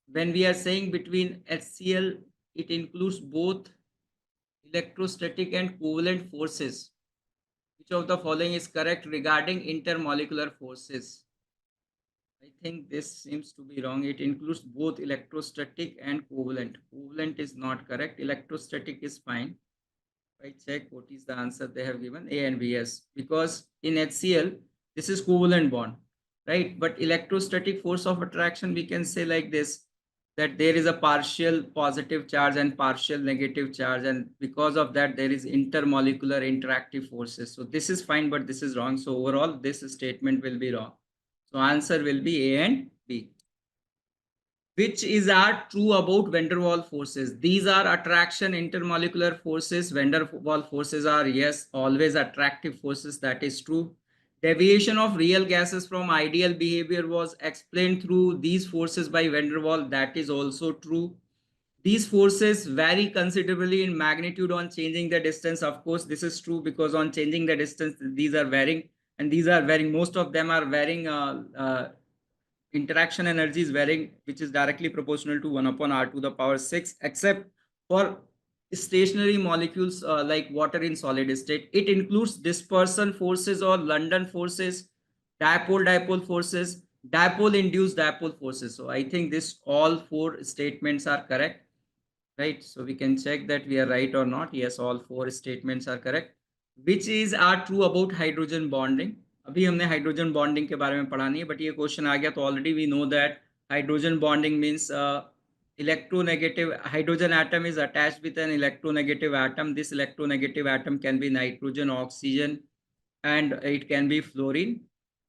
when we are saying between HCl, it includes both electrostatic and covalent forces. Which of the following is correct regarding intermolecular forces? I think this seems to be wrong. It includes both electrostatic and covalent. Covalent is not correct. Electrostatic is fine. I check what is the answer they have given, A and B. Yes, because in HCl, this is covalent bond, right? But electrostatic force of attraction, we can say like this, that there is a partial positive charge and partial negative charge, and because of that there is intermolecular interactive forces. So this is fine, but this is wrong. So overall this statement will be wrong. So answer will be A and B. Which is are true about van der Waals forces? These are attraction intermolecular forces. Van der Waals forces are, yes, always attractive forces. That is true. Deviation of real gases from ideal behavior was explained through these forces by van der Waals. That is also true. These forces vary considerably in magnitude on changing the distance. Of course, this is true because on changing the distance, these are varying, and these are varying. Most of them are varying. Interaction energy is varying, which is directly proportional to 1 upon r to the power 6, except for stationary molecules like water in solid state. It includes dispersion forces or London forces, dipole forces, dipole induced dipole forces. So I think this all four statements are correct, right? So we can check that we are right or not. Yes, all four statements are correct. Which is are true about hydrogen bonding? अभी हमने hydrogen bonding के बारे में पढ़ा नहीं है, but ये question आ गया तो already we know that hydrogen bonding means electronegative hydrogen atom is attached with an electronegative atom. This electronegative atom can be nitrogen, oxygen, and it can be fluorine,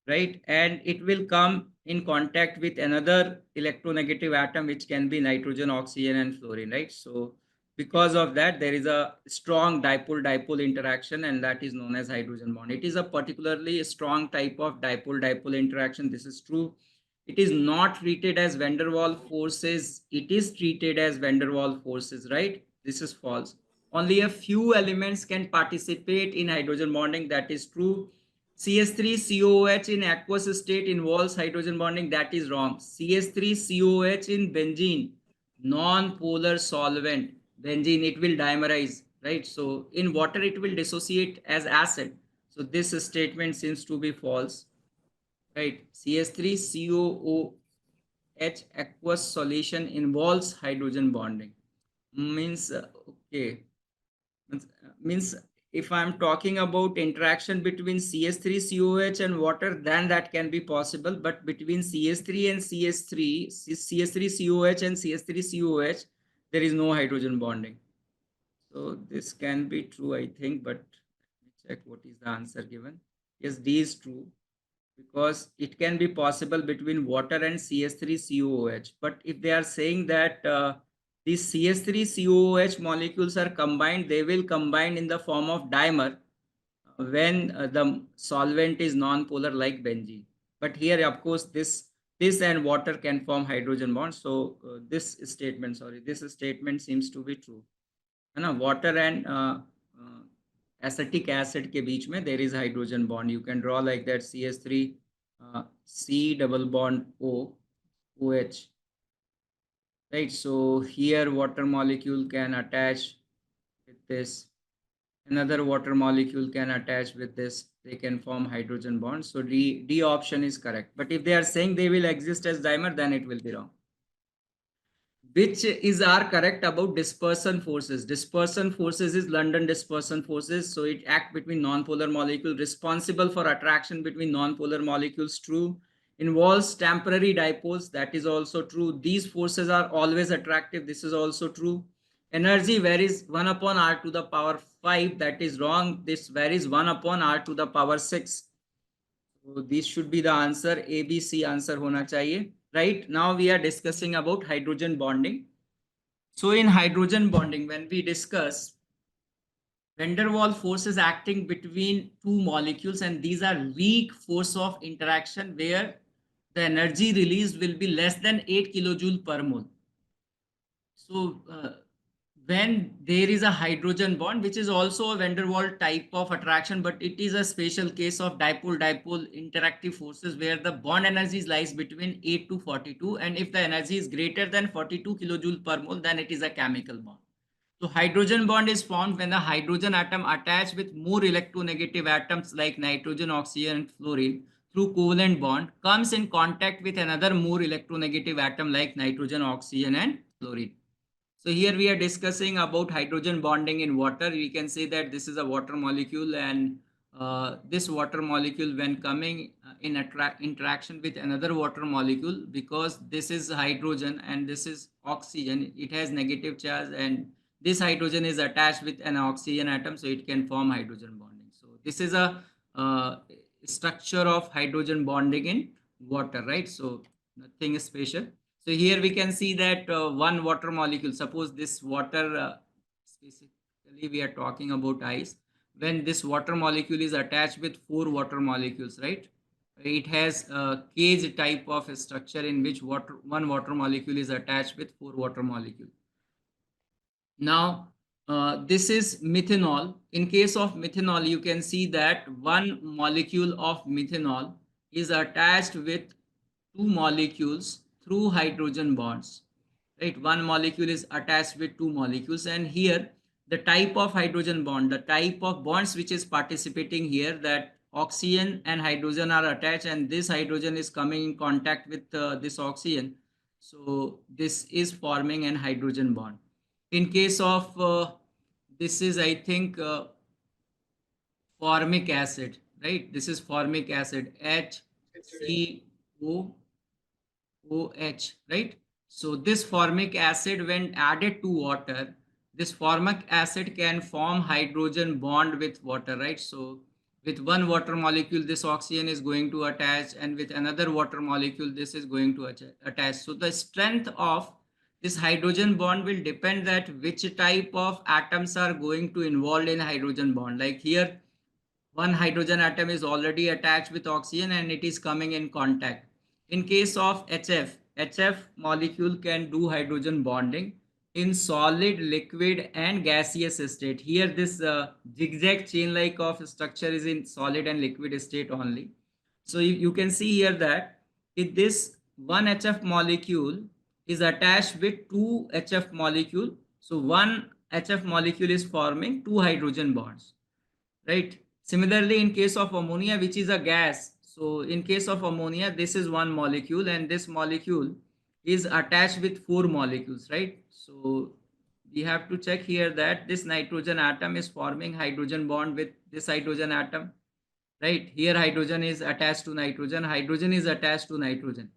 right? And it will come in contact with another electronegative atom, which can be nitrogen, oxygen, and fluorine, right? So because of that, there is a strong dipole-dipole interaction, and that is known as hydrogen bond. It is a particularly strong type of dipole-dipole interaction. This is true. It is not treated as van der Waals forces. It is treated as van der Waals forces, right? This is false. Only a few elements can participate in hydrogen bonding. That is true. CH3COOH in aqueous state involves hydrogen bonding. That is wrong. CH3COOH in benzene, non-polar solvent. Benzene, it will dimerize, right? So in water, it will dissociate as acid. So this statement seems to be false, right? CH3COOH aqueous solution involves hydrogen bonding. Means, okay. Means if I'm talking about interaction between CH3COH and water, then that can be possible. But between CH3 and CH3, CH3COH and CH3COH, there is no hydrogen bonding. So this can be true, I think, but let me check what is the answer given. Yes, D is true because it can be possible between water and CH3COOH. But if they are saying that these CH3COOH molecules are combined, they will combine in the form of dimer when the solvent is non-polar like benzene. But here, of course, this and water can form hydrogen bonds. So this statement seems to be true. है ना, water and acetic acid के बीच में there is hydrogen bond. You can draw like that CH3 C double bond O OH, right? So here water molecule can attach with this, another water molecule can attach with this, they can form hydrogen bond. So D option is correct. But if they are saying they will exist as dimer, then it will be wrong. Which is are correct about dispersion forces? Dispersion forces is London dispersion forces. So it act between non-polar molecule, responsible for attraction between non-polar molecules. True. Involves temporary dipoles. That is also true. These forces are always attractive. This is also true. Energy varies 1 upon r to the power 5. That is wrong. This varies 1 upon r to the power 6. So this should be the answer. A, B, C answer होना चाहिए. Right now we are discussing about hydrogen bonding. So in hydrogen bonding, when we discuss van der Waals forces acting between two molecules, and these are weak force of interaction where the energy released will be less than 8 kilojoule per mole. So when there is a hydrogen bond, which is also a van der Waals type of attraction, but it is a special case of dipole-dipole interactive forces where the bond energy lies between 8 to 42. And if the energy is greater than 42 kilojoule per mole, then it is a chemical bond. So hydrogen bond is formed when the hydrogen atom attached with more electronegative atoms like nitrogen, oxygen, and fluorine through covalent bond comes in contact with another more electronegative atom like nitrogen, oxygen, and fluorine. So here we are discussing about hydrogen bonding in water. We can say that this is a water molecule, and this water molecule when coming in interaction with another water molecule, because this is hydrogen and this is oxygen, it has negative charge, and this hydrogen is attached with an oxygen atom, so it can form hydrogen bonding. So this is a structure of hydrogen bonding in water, right? So nothing special. So here we can see that one water molecule, suppose this water, specifically we are talking about ice. when this water molecule is attached with four water molecules, right? It has a cage type of structure in which one water molecule is attached with four water molecules. Now, this is methanol. In case of methanol, you can see that one molecule of methanol is attached with two molecules through hydrogen bonds. Right, one molecule is attached with two molecules, and here the type of hydrogen bond, the type of bonds which is participating here, that oxygen and hydrogen are attached, and this hydrogen is coming in contact with this oxygen. So this is forming an hydrogen bond. In case of this is, I think, formic acid, right? This is formic acid, HCO OH, right? So this formic acid, when added to water, this formic acid can form hydrogen bond with water, right? So with one water molecule, this oxygen is going to attach, and with another water molecule, this is going to attach. So the strength of this hydrogen bond will depend that which type of atoms are going to involved in hydrogen bond. Like here, one hydrogen atom is already attached with oxygen and it is coming in contact. In case of HF molecule can do hydrogen bonding in solid, liquid and gaseous state. Here this zigzag chain like of structure is in solid and liquid state only. So you can see here that if this one HF molecule is attached with two HF molecule, so one HF molecule is forming two hydrogen bonds, right? Similarly, in case of ammonia, which is a gas, so in case of ammonia, this is one molecule and this molecule is attached with four molecules, right? So we have to check here that this nitrogen atom is forming hydrogen bond with this hydrogen atom, right? Here hydrogen is attached to hydrogen is attached to nitrogen,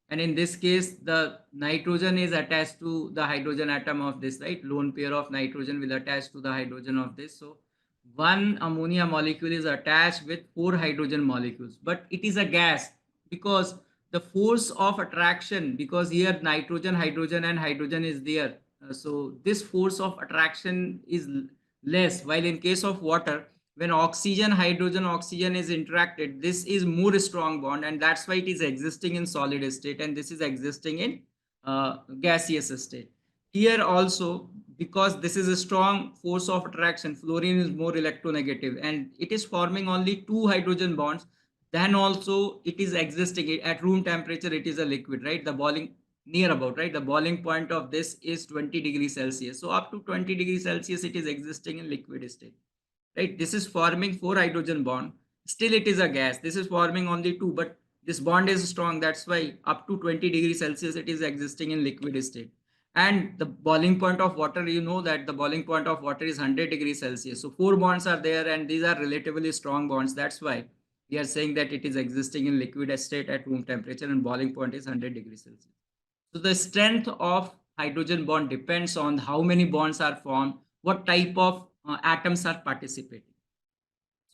and in this case the nitrogen is attached to the hydrogen atom of this, right? Lone pair of nitrogen will attach to the hydrogen of this. So one ammonia molecule is attached with four hydrogen molecules, but it is a gas because the force of attraction, because here nitrogen, hydrogen and hydrogen is there. So this force of attraction is less, while in case of water, when oxygen, hydrogen, oxygen is interacted, this is more strong bond, and that's why it is existing in solid state and this is existing in gaseous state. Here also, because this is a strong force of attraction, fluorine is more electronegative and it is forming only two hydrogen bonds, then also it is existing at room temperature, it is a liquid, right? The boiling near about, right? The boiling point of this is 20 degrees Celsius. So up to 20 degrees Celsius, it is existing in liquid state, right? This is forming four hydrogen bond. Still it is a gas. This is forming only two, but this bond is strong. That's why up to 20 degrees Celsius, it is existing in liquid state. And the boiling point of water, you know that the boiling point of water is 100 degrees Celsius. So four bonds are there and these are relatively strong bonds. That's why we are saying that it is existing in liquid state at room temperature and boiling point is 100 degrees Celsius. So the strength of hydrogen bond depends on how many bonds are formed, what type of atoms are participating.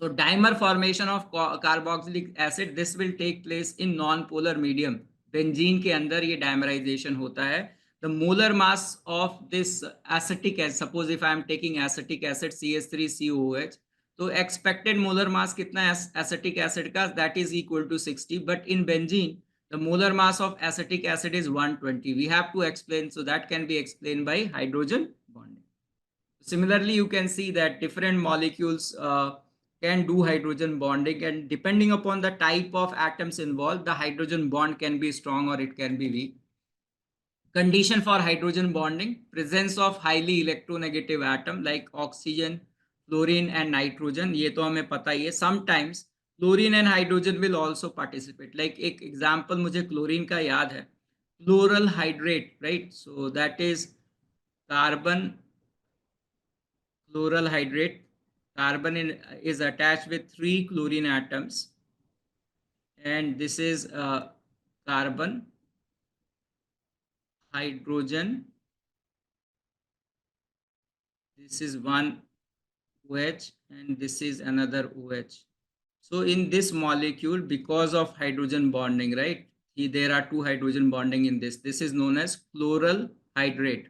So dimer formation of carboxylic acid, this will take place in non-polar medium. Benzene के अंदर ये dimerization होता है. The molar mass of this acetic acid, suppose if I am taking acetic acid CH3COOH, तो expected molar mass कितना है acetic acid का, that is equal to 60, but in benzene the molar mass of acetic acid is 120. We have to explain, so that can be explained by hydrogen bonding. Similarly, you can see that different molecules can do hydrogen bonding, and depending upon the type of atoms involved, the hydrogen bond can be strong or it can be weak. Condition for hydrogen bonding: presence of highly electronegative atom like oxygen, fluorine and nitrogen. ये तो हमें पता ही है. Sometimes fluorine and hydrogen will also participate. Like एक example मुझे chlorine का याद है, chloral hydrate, right? So that is carbon chloral hydrate. Carbon is attached with three chlorine atoms, and this is carbon, hydrogen, this is one OH and this is another OH. So in this molecule, because of hydrogen bonding, right, there are two hydrogen bonding in this. This is known as chloral hydrate.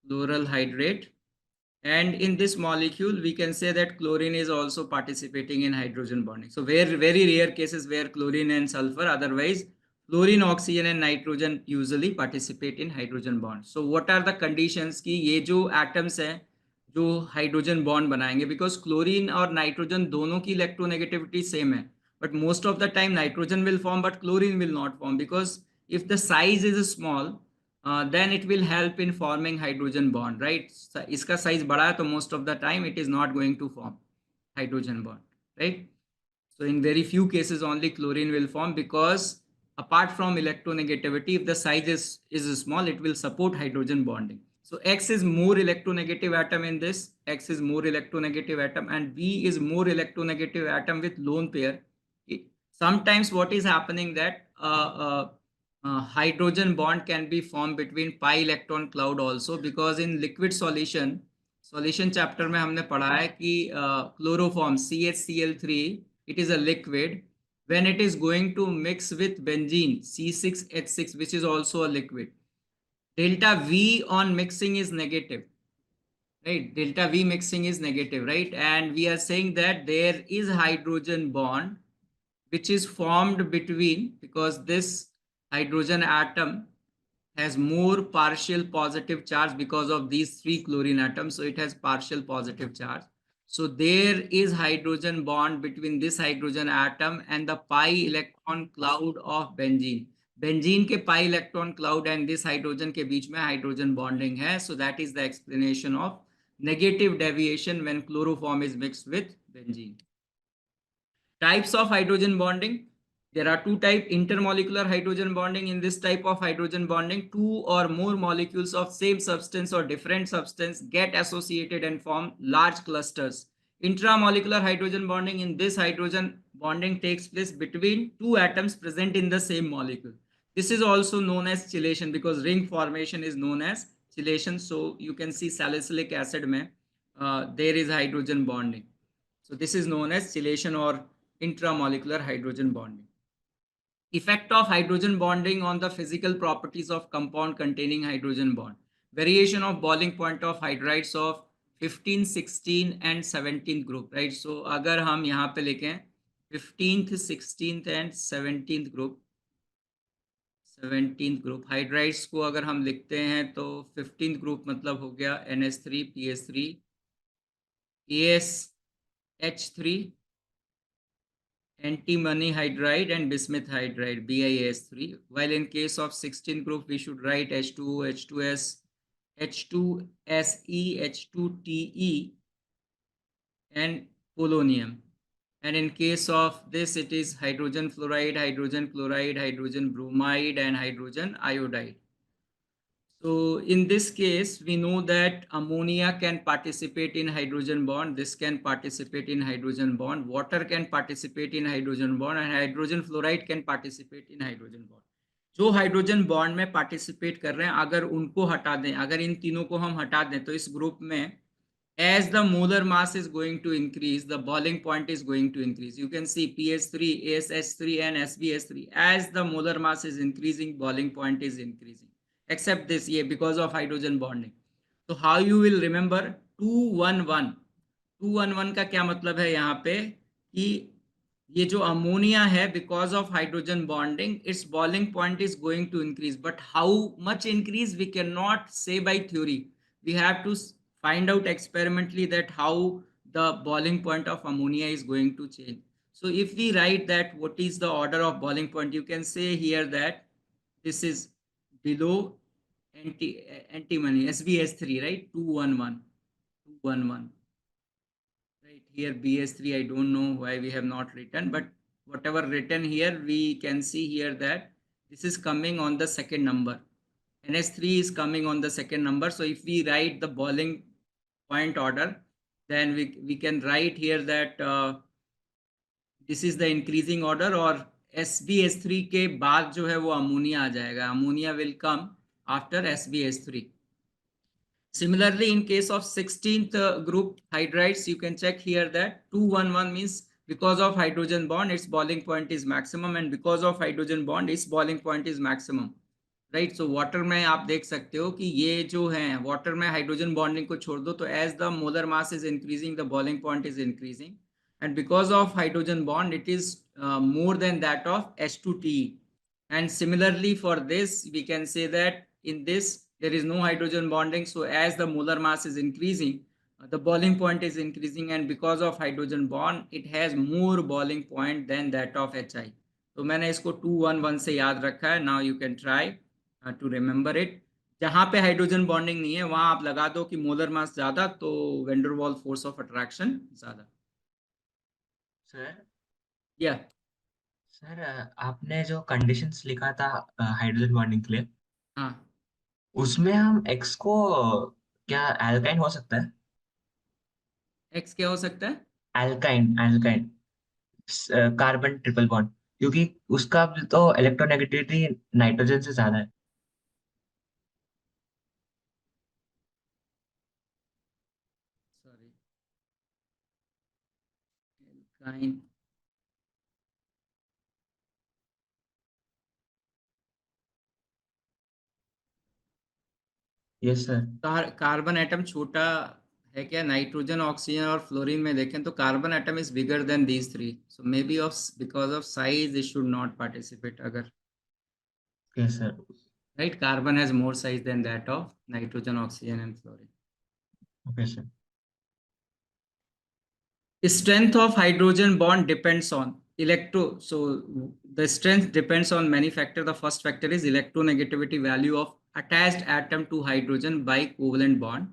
Chloral hydrate. And in this molecule, we can say that chlorine is also participating in hydrogen bonding. So where very rare cases where chlorine and sulfur, otherwise fluorine, oxygen and nitrogen usually participate in hydrogen bond. So what are the conditions कि ये जो atoms हैं जो hydrogen bond बनाएंगे, because chlorine और nitrogen दोनों की electronegativity same है, but most of the time nitrogen will form but chlorine will not form, because if the size is small, then it will help in forming hydrogen bond, right? इसका size बड़ा है तो most of the time it is not going to form hydrogen bond, right? So in very few cases only chlorine will form, because apart from electronegativity, if the size is small, it will support hydrogen bonding. So X is more electronegative atom in this, X is more electronegative atom, and V is more electronegative atom with lone pair. Sometimes what is happening that hydrogen bond can be formed between pi electron cloud also, because in liquid solution chapter में हमने पढ़ा है कि chloroform CHCl3, it is a liquid, when it is going to mix with benzene C6H6, which is also a liquid, delta V on mixing is negative, right? Delta V mixing is negative, right? And we are saying that there is hydrogen bond which is formed between, because this hydrogen atom has more partial positive charge because of these three chlorine atoms, so it has partial positive charge. So there is hydrogen bond between this hydrogen atom and the pi electron cloud of benzene. Benzene के pi electron cloud and this hydrogen के बीच में hydrogen bonding है. So that is the explanation of negative deviation when chloroform is mixed with benzene. Types of hydrogen bonding. There are two types: intermolecular hydrogen bonding. In this type of hydrogen bonding, two or more molecules of same substance or different substance get associated and form large clusters. Intramolecular hydrogen bonding. In this, hydrogen bonding takes place between two atoms present in the same molecule. This is also known as chelation, because ring formation is known as chelation. So you can see salicylic acid mein there is hydrogen bonding. So this is known as chelation or intramolecular hydrogen bonding. Effect of hydrogen bonding on the physical properties of compound containing hydrogen bond. Variation of boiling point of hydrides of 15, 16 and 17th group, right? So अगर हम यहाँ पे लिखें 15th, 16th and 17th group, 17th group hydrides को अगर हम लिखते हैं तो 15th group मतलब हो गया NH3, PS3, ASH3, antimony hydride and bismuth hydride BiAs3, while in case of 16th group we should write H2O, H2S, H2Se, H2Te and polonium. And in case of this it is hydrogen fluoride, hydrogen chloride, hydrogen bromide and hydrogen iodide. So in this case, we know that ammonia can participate in hydrogen bond. This can participate in hydrogen bond. Water can participate in hydrogen bond, and hydrogen fluoride can participate in hydrogen bond. जो hydrogen bond में participate कर रहे हैं, अगर उनको हटा दें, अगर इन तीनों को हम हटा दें, तो इस ग्रुप में as the molar mass is going to increase, the boiling point is going to increase. You can see PS3, ASH3 and SBH3. As the molar mass is increasing, boiling point is increasing. Except this, yeah, because of hydrogen bonding. So how you will remember 211? 211 का क्या मतलब है यहाँ पे कि ये जो ammonia है, because of hydrogen bonding its boiling point is going to increase, but how much increase we can not say by theory. We have to find out experimentally that how the boiling point of ammonia is going to change. So if we write that what is the order of boiling point, you can say here that this is below antimony SbS3, right? 211, 211, right? Here BS3, I don't know why we have not written, but whatever written here, we can see here that this is coming on the second number. NH3 is coming on the second number. So if we write the boiling point order, then we can write here that this is the increasing order, और SbS3 के बाद जो है वो ammonia आ जाएगा. Ammonia will come after SbS3. Similarly, in case of 16th group hydrides, you can check here that 211 means because of hydrogen bond its boiling point is maximum, and because of hydrogen bond its boiling point is maximum, right. So water में आप देख सकते हो कि ये जो है water में हाइड्रोजन बॉन्डिंग को छोड़ दो तो as the molar mass is increasing the boiling point is increasing, and because of hydrogen bond it is more than that of H2T. And similarly for this we can say that in this there is no hydrogen bonding, so as the molar mass is increasing, the boiling point is increasing, and because of hydrogen bond it has more boiling point than that of Hi. तो मैंने इसको 211 से याद रखा है. Now you can try to remember it. जहां पे hydrogen bonding नहीं है वहां आप लगा दो कि मोलर मास ज्यादा तो वेंडरवॉल फोर्स ऑफ अट्रैक्शन ज्यादा. सर या सर आपने जो कंडीशंस लिखा था हाइड्रोजन बॉन्डिंग के लिए, हाँ. उसमें हम एक्स को क्या एल्काइन हो सकता है? एक्स क्या हो सकता है? Alkyne alkyne carbon triple bond, क्योंकि उसका भी तो इलेक्ट्रोनेगेटिविटी नाइट्रोजन से ज्यादा है। Sorry. Alkyne. Yes sir. Carbon atom छोटा है क्या? नाइट्रोजन ऑक्सीजन और फ्लोरीन में देखें तो carbon atom is bigger than these three, so may be of because of size it should not participate. अगर yes sir. Right, carbon has more size than that of nitrogen oxygen and fluorine. Okay sir. Strength of hydrogen bond depends on electro. So the strength depends on many factors. The first factor is electronegativity value of attached atom to hydrogen by covalent bond.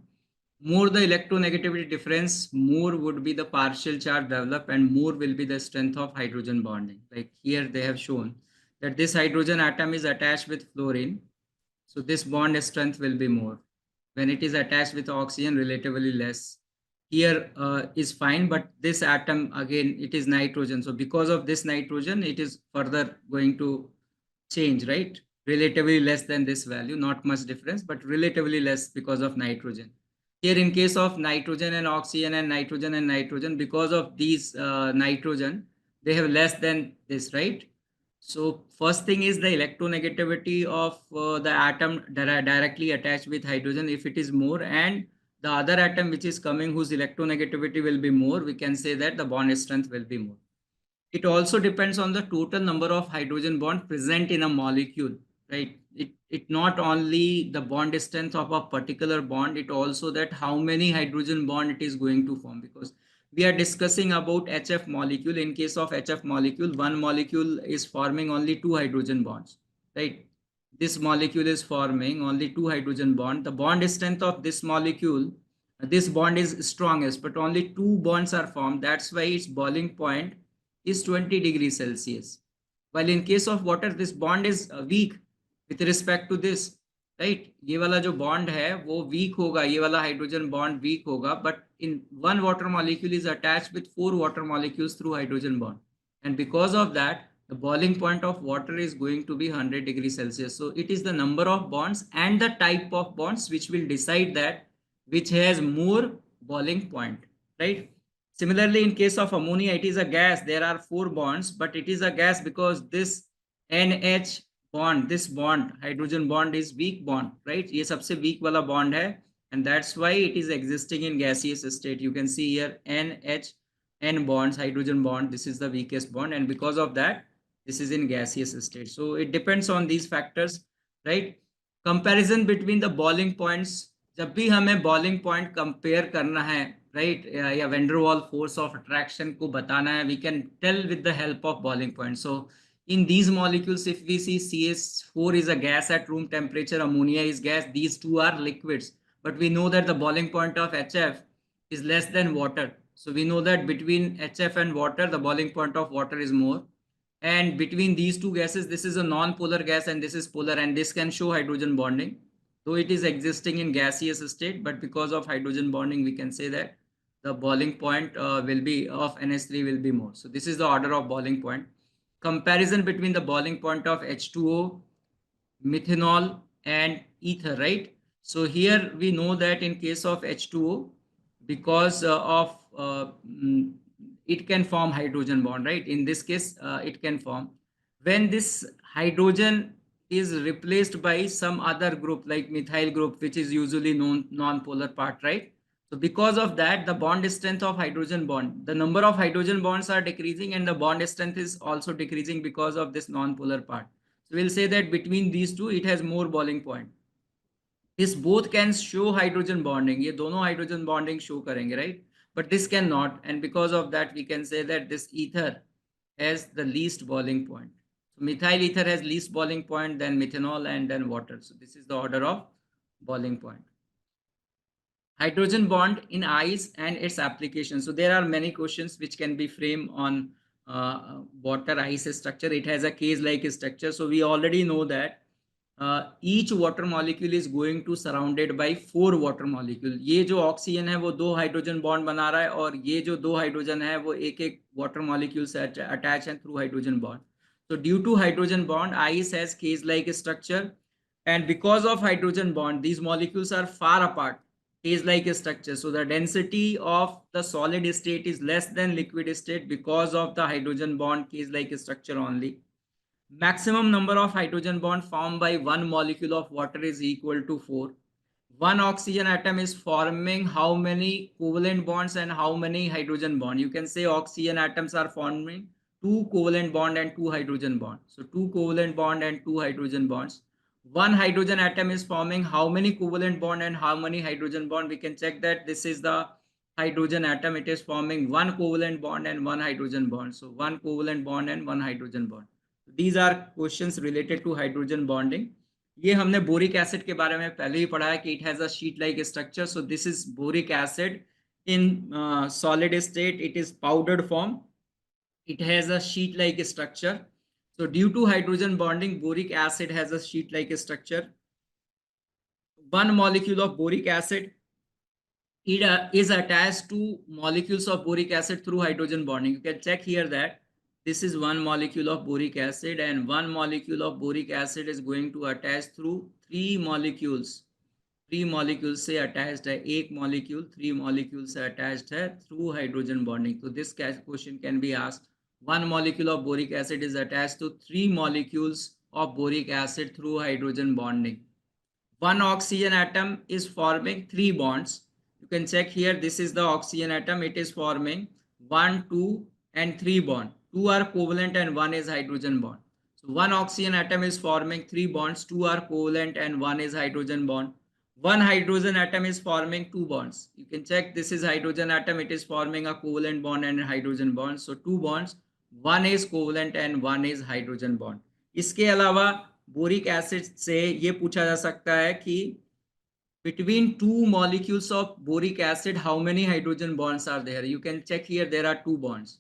More the electronegativity difference, more would be the partial charge developed, and more will be the strength of hydrogen bonding. Like here they have shown that this hydrogen atom is attached with fluorine, so this bond strength will be more. When it is attached with oxygen, relatively less. Here is fine, but this atom again, it is nitrogen. So because of this nitrogen, it is further going to change, right? Relatively less than this value, not much difference, but relatively less because of nitrogen. Here in case of nitrogen and oxygen and nitrogen, because of these nitrogen, they have less than this, right? So first thing is the electronegativity of the atom directly attached with hydrogen. If it is more, and the other atom which is coming whose electronegativity will be more, we can say that the bond strength will be more. It also depends on the total number of hydrogen bond present in a molecule, right? It not only the bond strength of a particular bond, it also that how many hydrogen bond it is going to form, because we are discussing about HF molecule. In case of HF molecule, one molecule is forming only two hydrogen bonds, right? This molecule is forming only two hydrogen bond. The bond strength of this molecule, this bond is strongest, but only two bonds are formed. That's why its boiling point is 20 degrees Celsius. While in case of water, this bond is weak with respect to this, right? ये वाला जो bond है वो weak होगा, ये वाला hydrogen bond weak होगा, but in one water molecule is attached with four water molecules through hydrogen bond, and because of that the boiling point of water is going to be 100 degrees Celsius. So it is the number of bonds and the type of bonds which will decide that which has more boiling point, right? Similarly, in case of ammonia, it is a gas. There are four bonds, but it is a gas because this NH bond, this bond, hydrogen bond is weak bond, right? ये सबसे weak वाला bond है, and that's why it is existing in gaseous state. You can see here NH, N bonds, hydrogen bond. This is the weakest bond, and because of that, this is in gaseous state. So it depends on these factors, right? Comparison between the boiling points. जब भी हमें boiling point compare करना है, right, या Van der Waals force of attraction को बताना है, we can tell with the help of boiling point. So in these molecules, if we see CH4 is a gas at room temperature, ammonia is gas, these two are liquids, but we know that the boiling point of HF is less than water. So we know that between HF and water, the boiling point of water is more, and between these two gases, this is a non-polar gas and this is polar, and this can show hydrogen bonding, though it is existing in gaseous state, but because of hydrogen bonding we can say that the boiling point will be of NH3 will be more. So this is the order of boiling point. Comparison between the boiling point of H2O, methanol and ether, right? So here we know that in case of H2O, because of it can form hydrogen bond, right? In this case it can form when this hydrogen is replaced by some other group like methyl group, which is usually non-polar part, right? So because of that, the bond strength of hydrogen bond, the number of hydrogen bonds are decreasing and the bond strength is also decreasing because of this non-polar part. So we'll say that between these two, it has more boiling point. This both can show hydrogen bonding, ये दोनों hydrogen bonding show करेंगे, right? But this cannot, and because of that we can say that this ether has the least boiling point. So methyl ether has least boiling point, then methanol, and then water. So this is the order of boiling point. Hydrogen bond in ice and its application. So there are many questions which can be framed on water ice structure. It has a case like structure. So we already know that each water molecule is going to surrounded by 4 water molecule. ये जो oxygen है वो 2 hydrogen bond बना रहा है और ये जो 2 हाइड्रोजन है वो एक एक वाटर मॉलिक्यूल से अटैच है through hydrogen bond. So due to hydrogen bond, ice has case like structure, and because of hydrogen bond these molecules are far apart, case like structure. So the density of the solid state is less than liquid state because of the hydrogen bond case like structure only. Maximum number of hydrogen bond formed by one molecule of water is equal to 4. One oxygen atom is forming how many covalent bonds and how many hydrogen bond? You can say oxygen atoms are forming 2 covalent bond and 2 hydrogen bond. So 2 covalent bond and 2 hydrogen bonds. One hydrogen atom is forming how many covalent bond and how many hydrogen bond? We can check that this is the hydrogen atom. It is forming one covalent bond and one hydrogen bond. So one covalent bond and one hydrogen bond. These are questions related to hydrogen bonding. ये हमने boric acid के बारे में पहले ही पढ़ा है कि it has a sheet like structure. So this is boric acid in solid state. It is powdered form. It has a sheet like structure. So due to hydrogen bonding, boric acid has a sheet like structure. One molecule of boric acid, it is attached to molecules of boric acid through hydrogen bonding. You can check here that this is one molecule of boric acid, and one molecule of boric acid is going to attach through 3 molecules से attached है. एक molecule 3 molecules से attached है through hydrogen bonding. तो this question can be asked. One molecule of boric acid is attached to 3 molecules of boric acid through hydrogen bonding. One oxygen atom is forming 3 bonds. You can check here, this is the oxygen atom. It is forming 1, 2 and 3 bond. 2 are covalent and 1 is hydrogen bond. So one oxygen atom is forming 3 bonds. 2 are covalent and 1 is hydrogen bond. One hydrogen atom is forming 2 bonds. You can check, this is hydrogen atom. It is forming a covalent bond and a hydrogen bond. So 2 bonds, 1 is covalent and 1 is hydrogen bond. इसके अलावा boric acid से ये पूछा जा सकता है कि between 2 molecules of boric acid how many hydrogen bonds are there? You can check here, there are 2 bonds.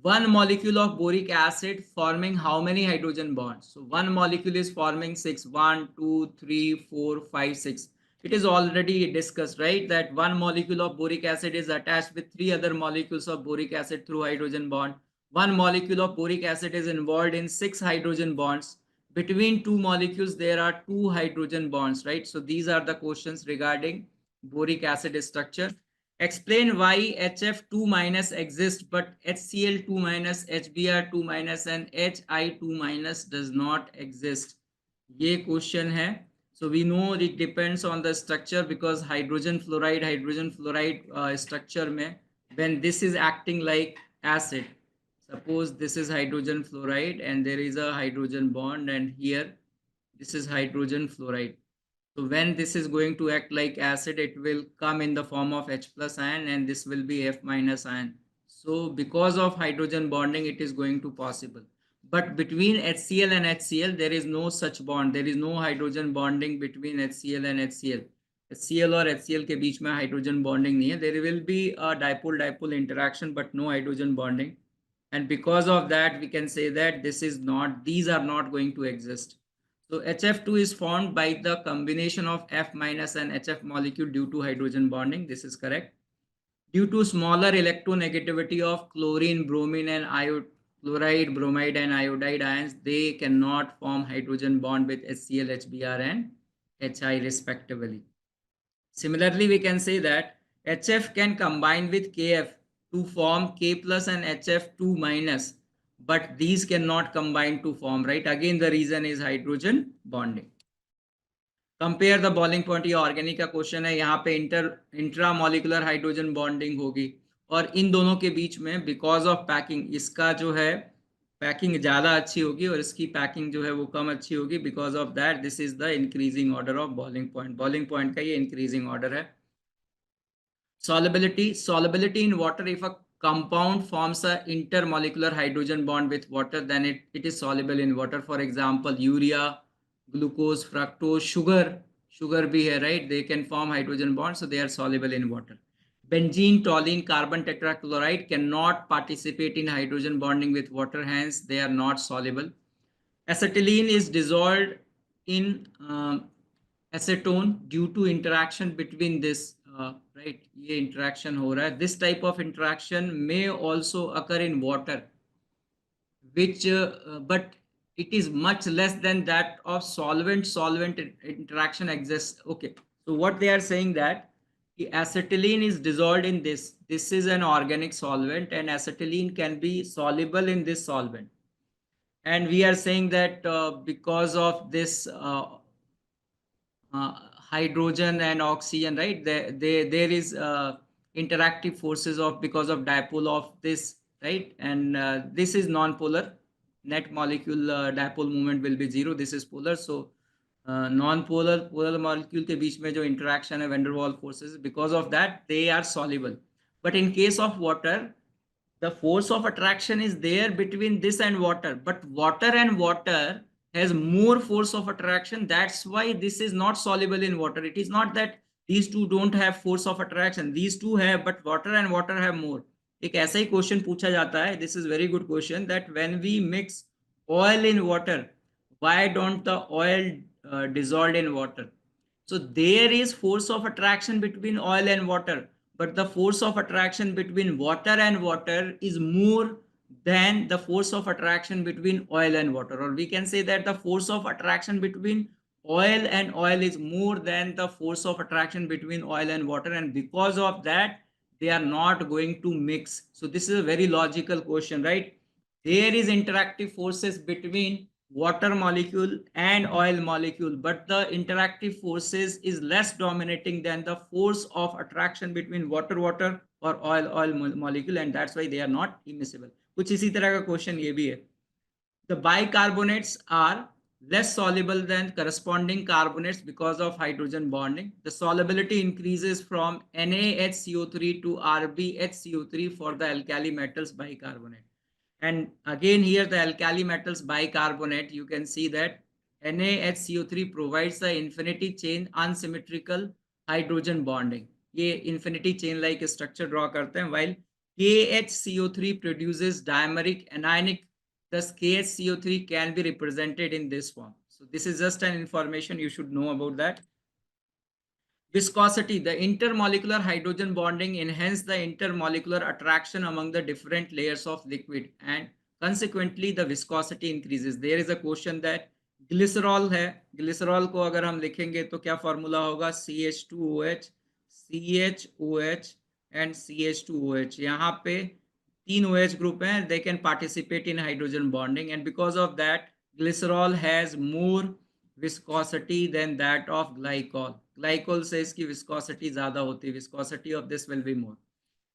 One molecule of boric acid forming how many hydrogen bonds? So one molecule is forming 6. 1, 2, 3, 4, 5, 6. It is already discussed, right, that one molecule of boric acid is attached with 3 other molecules of boric acid through hydrogen bond. One molecule of boric acid is involved in 6 hydrogen bonds. Between 2 molecules there are 2 hydrogen bonds, right? So these are the questions regarding boric acid structure. Explain why HF2 minus exists but HCl2 minus, HBr2 minus and HI2 minus does not exist. ये question है. So we know it depends on the structure, because hydrogen fluoride structure में, when this is acting like acid, suppose this is hydrogen fluoride and there is a hydrogen bond, and here this is hydrogen fluoride. So when this is going to act like acid, it will come in the form of H plus ion and this will be F minus ion. So because of hydrogen bonding, it is going to possible. But between HCl and HCl, there is no such bond. There is no hydrogen bonding between HCl and HCl. HCl और HCl के बीच में hydrogen bonding नहीं है. There will be a dipole-dipole interaction, but no hydrogen bonding. And because of that, we can say that these are not going to exist. So HF2 is formed by the combination of F minus and HF molecule due to hydrogen bonding. This is correct. Due to smaller electronegativity of chlorine, bromine and chloride, bromide and iodide ions, they cannot form hydrogen bond with HCl, HBr and HI respectively. Similarly, we can say that HF can combine with KF to form K plus and HF2 minus, but these cannot combine to form, right? Again, the reason is hydrogen bonding. Compare the boiling point, ये organic का question है. यहाँ पे intramolecular hydrogen bonding होगी और इन दोनों के बीच में बिकॉज ऑफ पैकिंग, इसका जो है पैकिंग ज़्यादा अच्छी होगी और इसकी पैकिंग जो है वो कम अच्छी होगी. Because of that this is the increasing order of boiling point. Boiling point का ये इंक्रीजिंग ऑर्डर है. Solubility in water, if a compound forms a intermolecular hydrogen bond with water, then it is soluble in water. For example, urea, glucose, fructose, sugar bhi hai, right? They can form hydrogen bonds, so they are soluble in water. Benzene, toluene, carbon tetrachloride cannot participate in hydrogen bonding with water, hence they are not soluble. Acetylene is dissolved in acetone due to interaction between this, right? ये interaction हो रहा है. This type of interaction may also occur in water, which but it is much less than that of solvent interaction exists. Okay, so what they are saying that the acetylene is dissolved in this is an organic solvent, and acetylene can be soluble in this solvent. And we are saying that because of this hydrogen and oxygen, right, there is interactive forces of because of dipole of this, right? And this is non-polar. Net molecule dipole moment will be 0. This is polar. So non-polar polar molecule के बीच में जो interaction है van der Waals forces, because of that they are soluble. But in case of water, the force of attraction is there between this and water, but water and water has more force of attraction. That's why this is not soluble in water. It is not that these two don't have force of attraction, these two have, but water and water have more. एक ऐसा ही question पूछा जाता है, this is very good question, that when we mix oil in water, why don't the oil dissolve in water? So there is force of attraction between oil and water, but the force of attraction between water and water is more than the force of attraction between oil and water. Or we can say that the force of attraction between oil and oil is more than the force of attraction between oil and water, and because of that they are not going to mix. So this is a very logical question, right? There is interactive forces between water molecule and oil molecule, but the interactive forces is less dominating than the force of attraction between water or oil molecule, and that's why they are not immiscible. कुछ इसी तरह का question ये भी है. The bicarbonates are less soluble than corresponding carbonates because of hydrogen bonding. The solubility increases from NaHCO3 to RbHCO3 for the alkali metals bicarbonate. And again here the alkali metals bicarbonate, you can see that NaHCO3 provides the infinity chain unsymmetrical hydrogen bonding. ये infinity chain like structure draw करते हैं, while KHCO3 produces dimeric anionic. Thus KHCO3 can be represented in this form. So this is just an information you should know about that. Viscosity, the intermolecular hydrogen bonding enhance the intermolecular attraction among the different layers of liquid, and consequently the viscosity increases. There is a question that glycerol है, glycerol को अगर हम लिखेंगे तो क्या formula होगा? CH2OH, CHOH and CH2OH. यहाँ पे तीन OH ग्रुप हैं, they can participate in hydrogen bonding, and because of that glycerol has more viscosity than that of glycol. Glycol से इसकी viscosity ज़्यादा होती है. Viscosity of this will be more.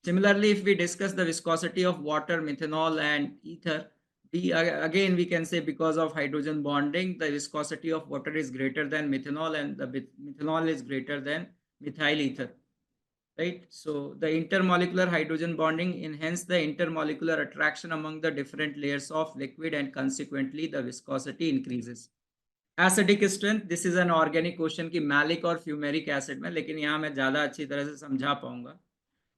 Similarly, if we discuss the viscosity of water, methanol and ether, again we can say because of hydrogen bonding, the viscosity of water is greater than methanol, and the methanol is greater than methyl ether. Right? So the intermolecular hydrogen bonding enhance the intermolecular attraction among the different layers of liquid, and consequently the viscosity increases. Acidic strength, this is an organic question की maleic और fumaric acid में, लेकिन यहाँ मैं ज़्यादा अच्छी तरह से समझा पाऊंगा.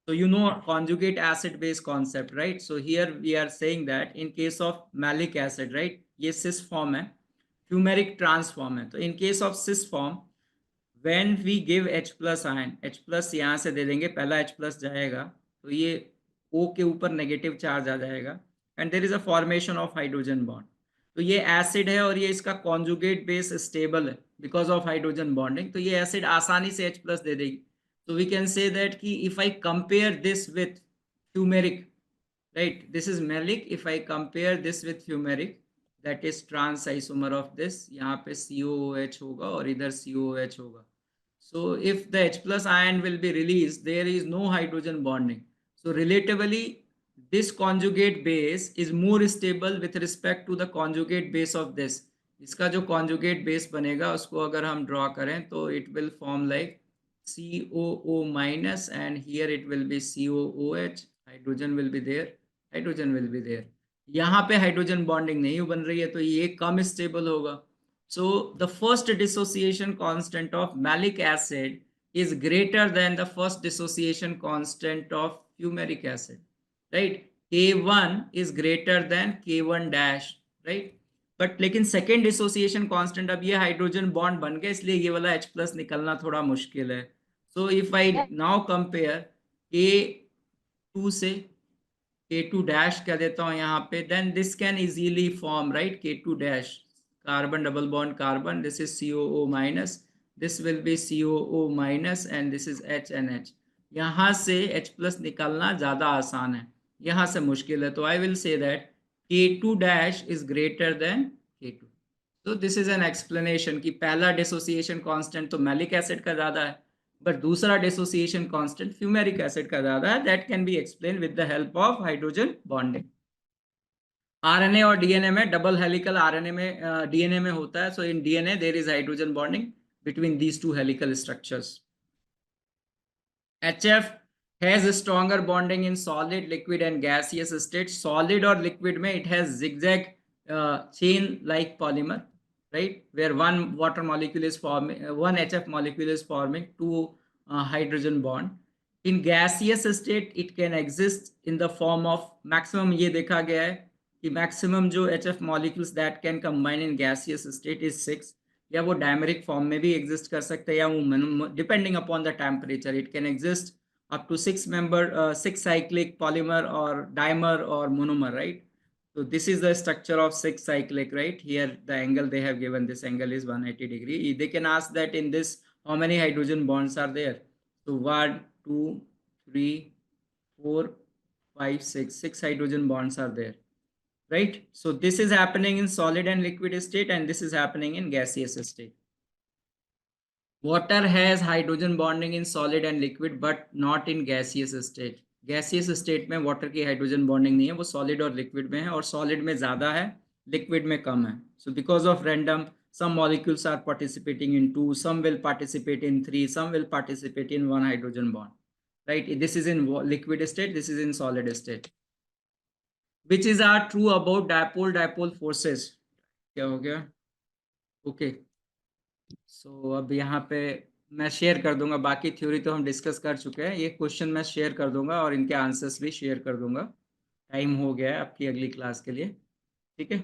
So you know conjugate acid base concept, right? So here we are saying that in case of malic acid, right, ये cis form है, fumaric trans form है. तो in case of cis form, when we give H plus ion, H plus यहाँ से दे देंगे, पहला H plus जाएगा तो ये O के ऊपर नेगेटिव चार्ज आ जाएगा, and there is a formation of hydrogen bond. तो ये एसिड है और ये इसका कॉन्जुगेट बेस स्टेबल है बिकॉज ऑफ हाइड्रोजन बॉन्डिंग, तो ये एसिड आसानी से H प्लस दे देगी. So we can say that कि if I compare this with fumaric, right? This is malic. If I compare this with fumaric, that is trans isomer of this, यहाँ पे COOH होगा और इधर COOH होगा. So if the H plus ion will be released, there is no hydrogen bonding. So relatively, this conjugate base is more stable with respect to the conjugate base of this. इसका जो conjugate base बनेगा उसको अगर हम draw करें तो it will form like COO minus and here it will be COOH. Hydrogen will be there. Hydrogen will be there. यहाँ पे हाइड्रोजन बॉन्डिंग नहीं बन रही है तो ये कम स्टेबल होगा. So the first dissociation constant of malic acid is greater than the first dissociation constant of fumaric acid, right? K1 is greater than K1 dash, right? But लेकिन सेकेंड डिसोसिएशन कांस्टेंट, अब ये hydrogen bond बन गया इसलिए ये वाला H plus निकलना थोड़ा मुश्किल है. So if I now compare K2 से K2 डैश कह देता हूँ यहाँ पे, then this can easily form, right? K2 dash, carbon double bond carbon, this is COO minus, this will be COO minus and this is HNH. यहाँ से H plus निकलना ज़्यादा आसान है, यहाँ से मुश्किल है. तो I will say that K2 dash is greater than K2. So this is an explanation कि पहला dissociation constant तो malic acid का ज़्यादा है, but दूसरा dissociation constant fumaric acid का ज़्यादा है. That can be explained with the help of hydrogen bonding. RNA और DNA में डबल हेलिकल, RNA में DNA में होता है. So in DNA there is hydrogen bonding between these two helical structures. HF has a stronger bonding in solid, liquid and gaseous state. Solid or liquid में it has zigzag chain like polymer, right? Where one water molecule is forming, one HF molecule is forming two hydrogen bond. In gaseous state it can exist in the form of maximum, ये देखा गया है कि maximum जो HF molecules that can combine in gaseous state is 6. या वो dimeric form में भी एग्जिस्ट कर सकते हैं या वो depending upon the temperature it can exist up to 6 cyclic polymer or dimer or monomer, right? So this is the structure of 6 cyclic, right? Here the angle they have given, this angle is 180 degree. They can ask that in this how many hydrogen bonds are there. So 1 2 3 4 5 6 hydrogen bonds are there, right? So this is happening in solid and liquid state and this is happening in gaseous state. Water has hydrogen bonding in solid and liquid but not in gaseous state. Gaseous state में water की hydrogen bonding नहीं है, वो solid और liquid में है और solid में ज़्यादा है, liquid में कम है. So because of random, some molecules are participating in 2, some will participate in 3, some will participate in 1 hydrogen bond, right? This is in liquid state, this is in solid state. Which is are true about dipole forces. क्या हो गया? Okay. सो अब यहाँ पे मैं share कर दूंगा, बाकी थ्योरी तो हम डिस्कस कर चुके हैं, ये क्वेश्चन मैं शेयर कर दूंगा और इनके आंसर्स भी शेयर कर दूंगा. टाइम हो गया है आपकी अगली क्लास के लिए, ठीक है?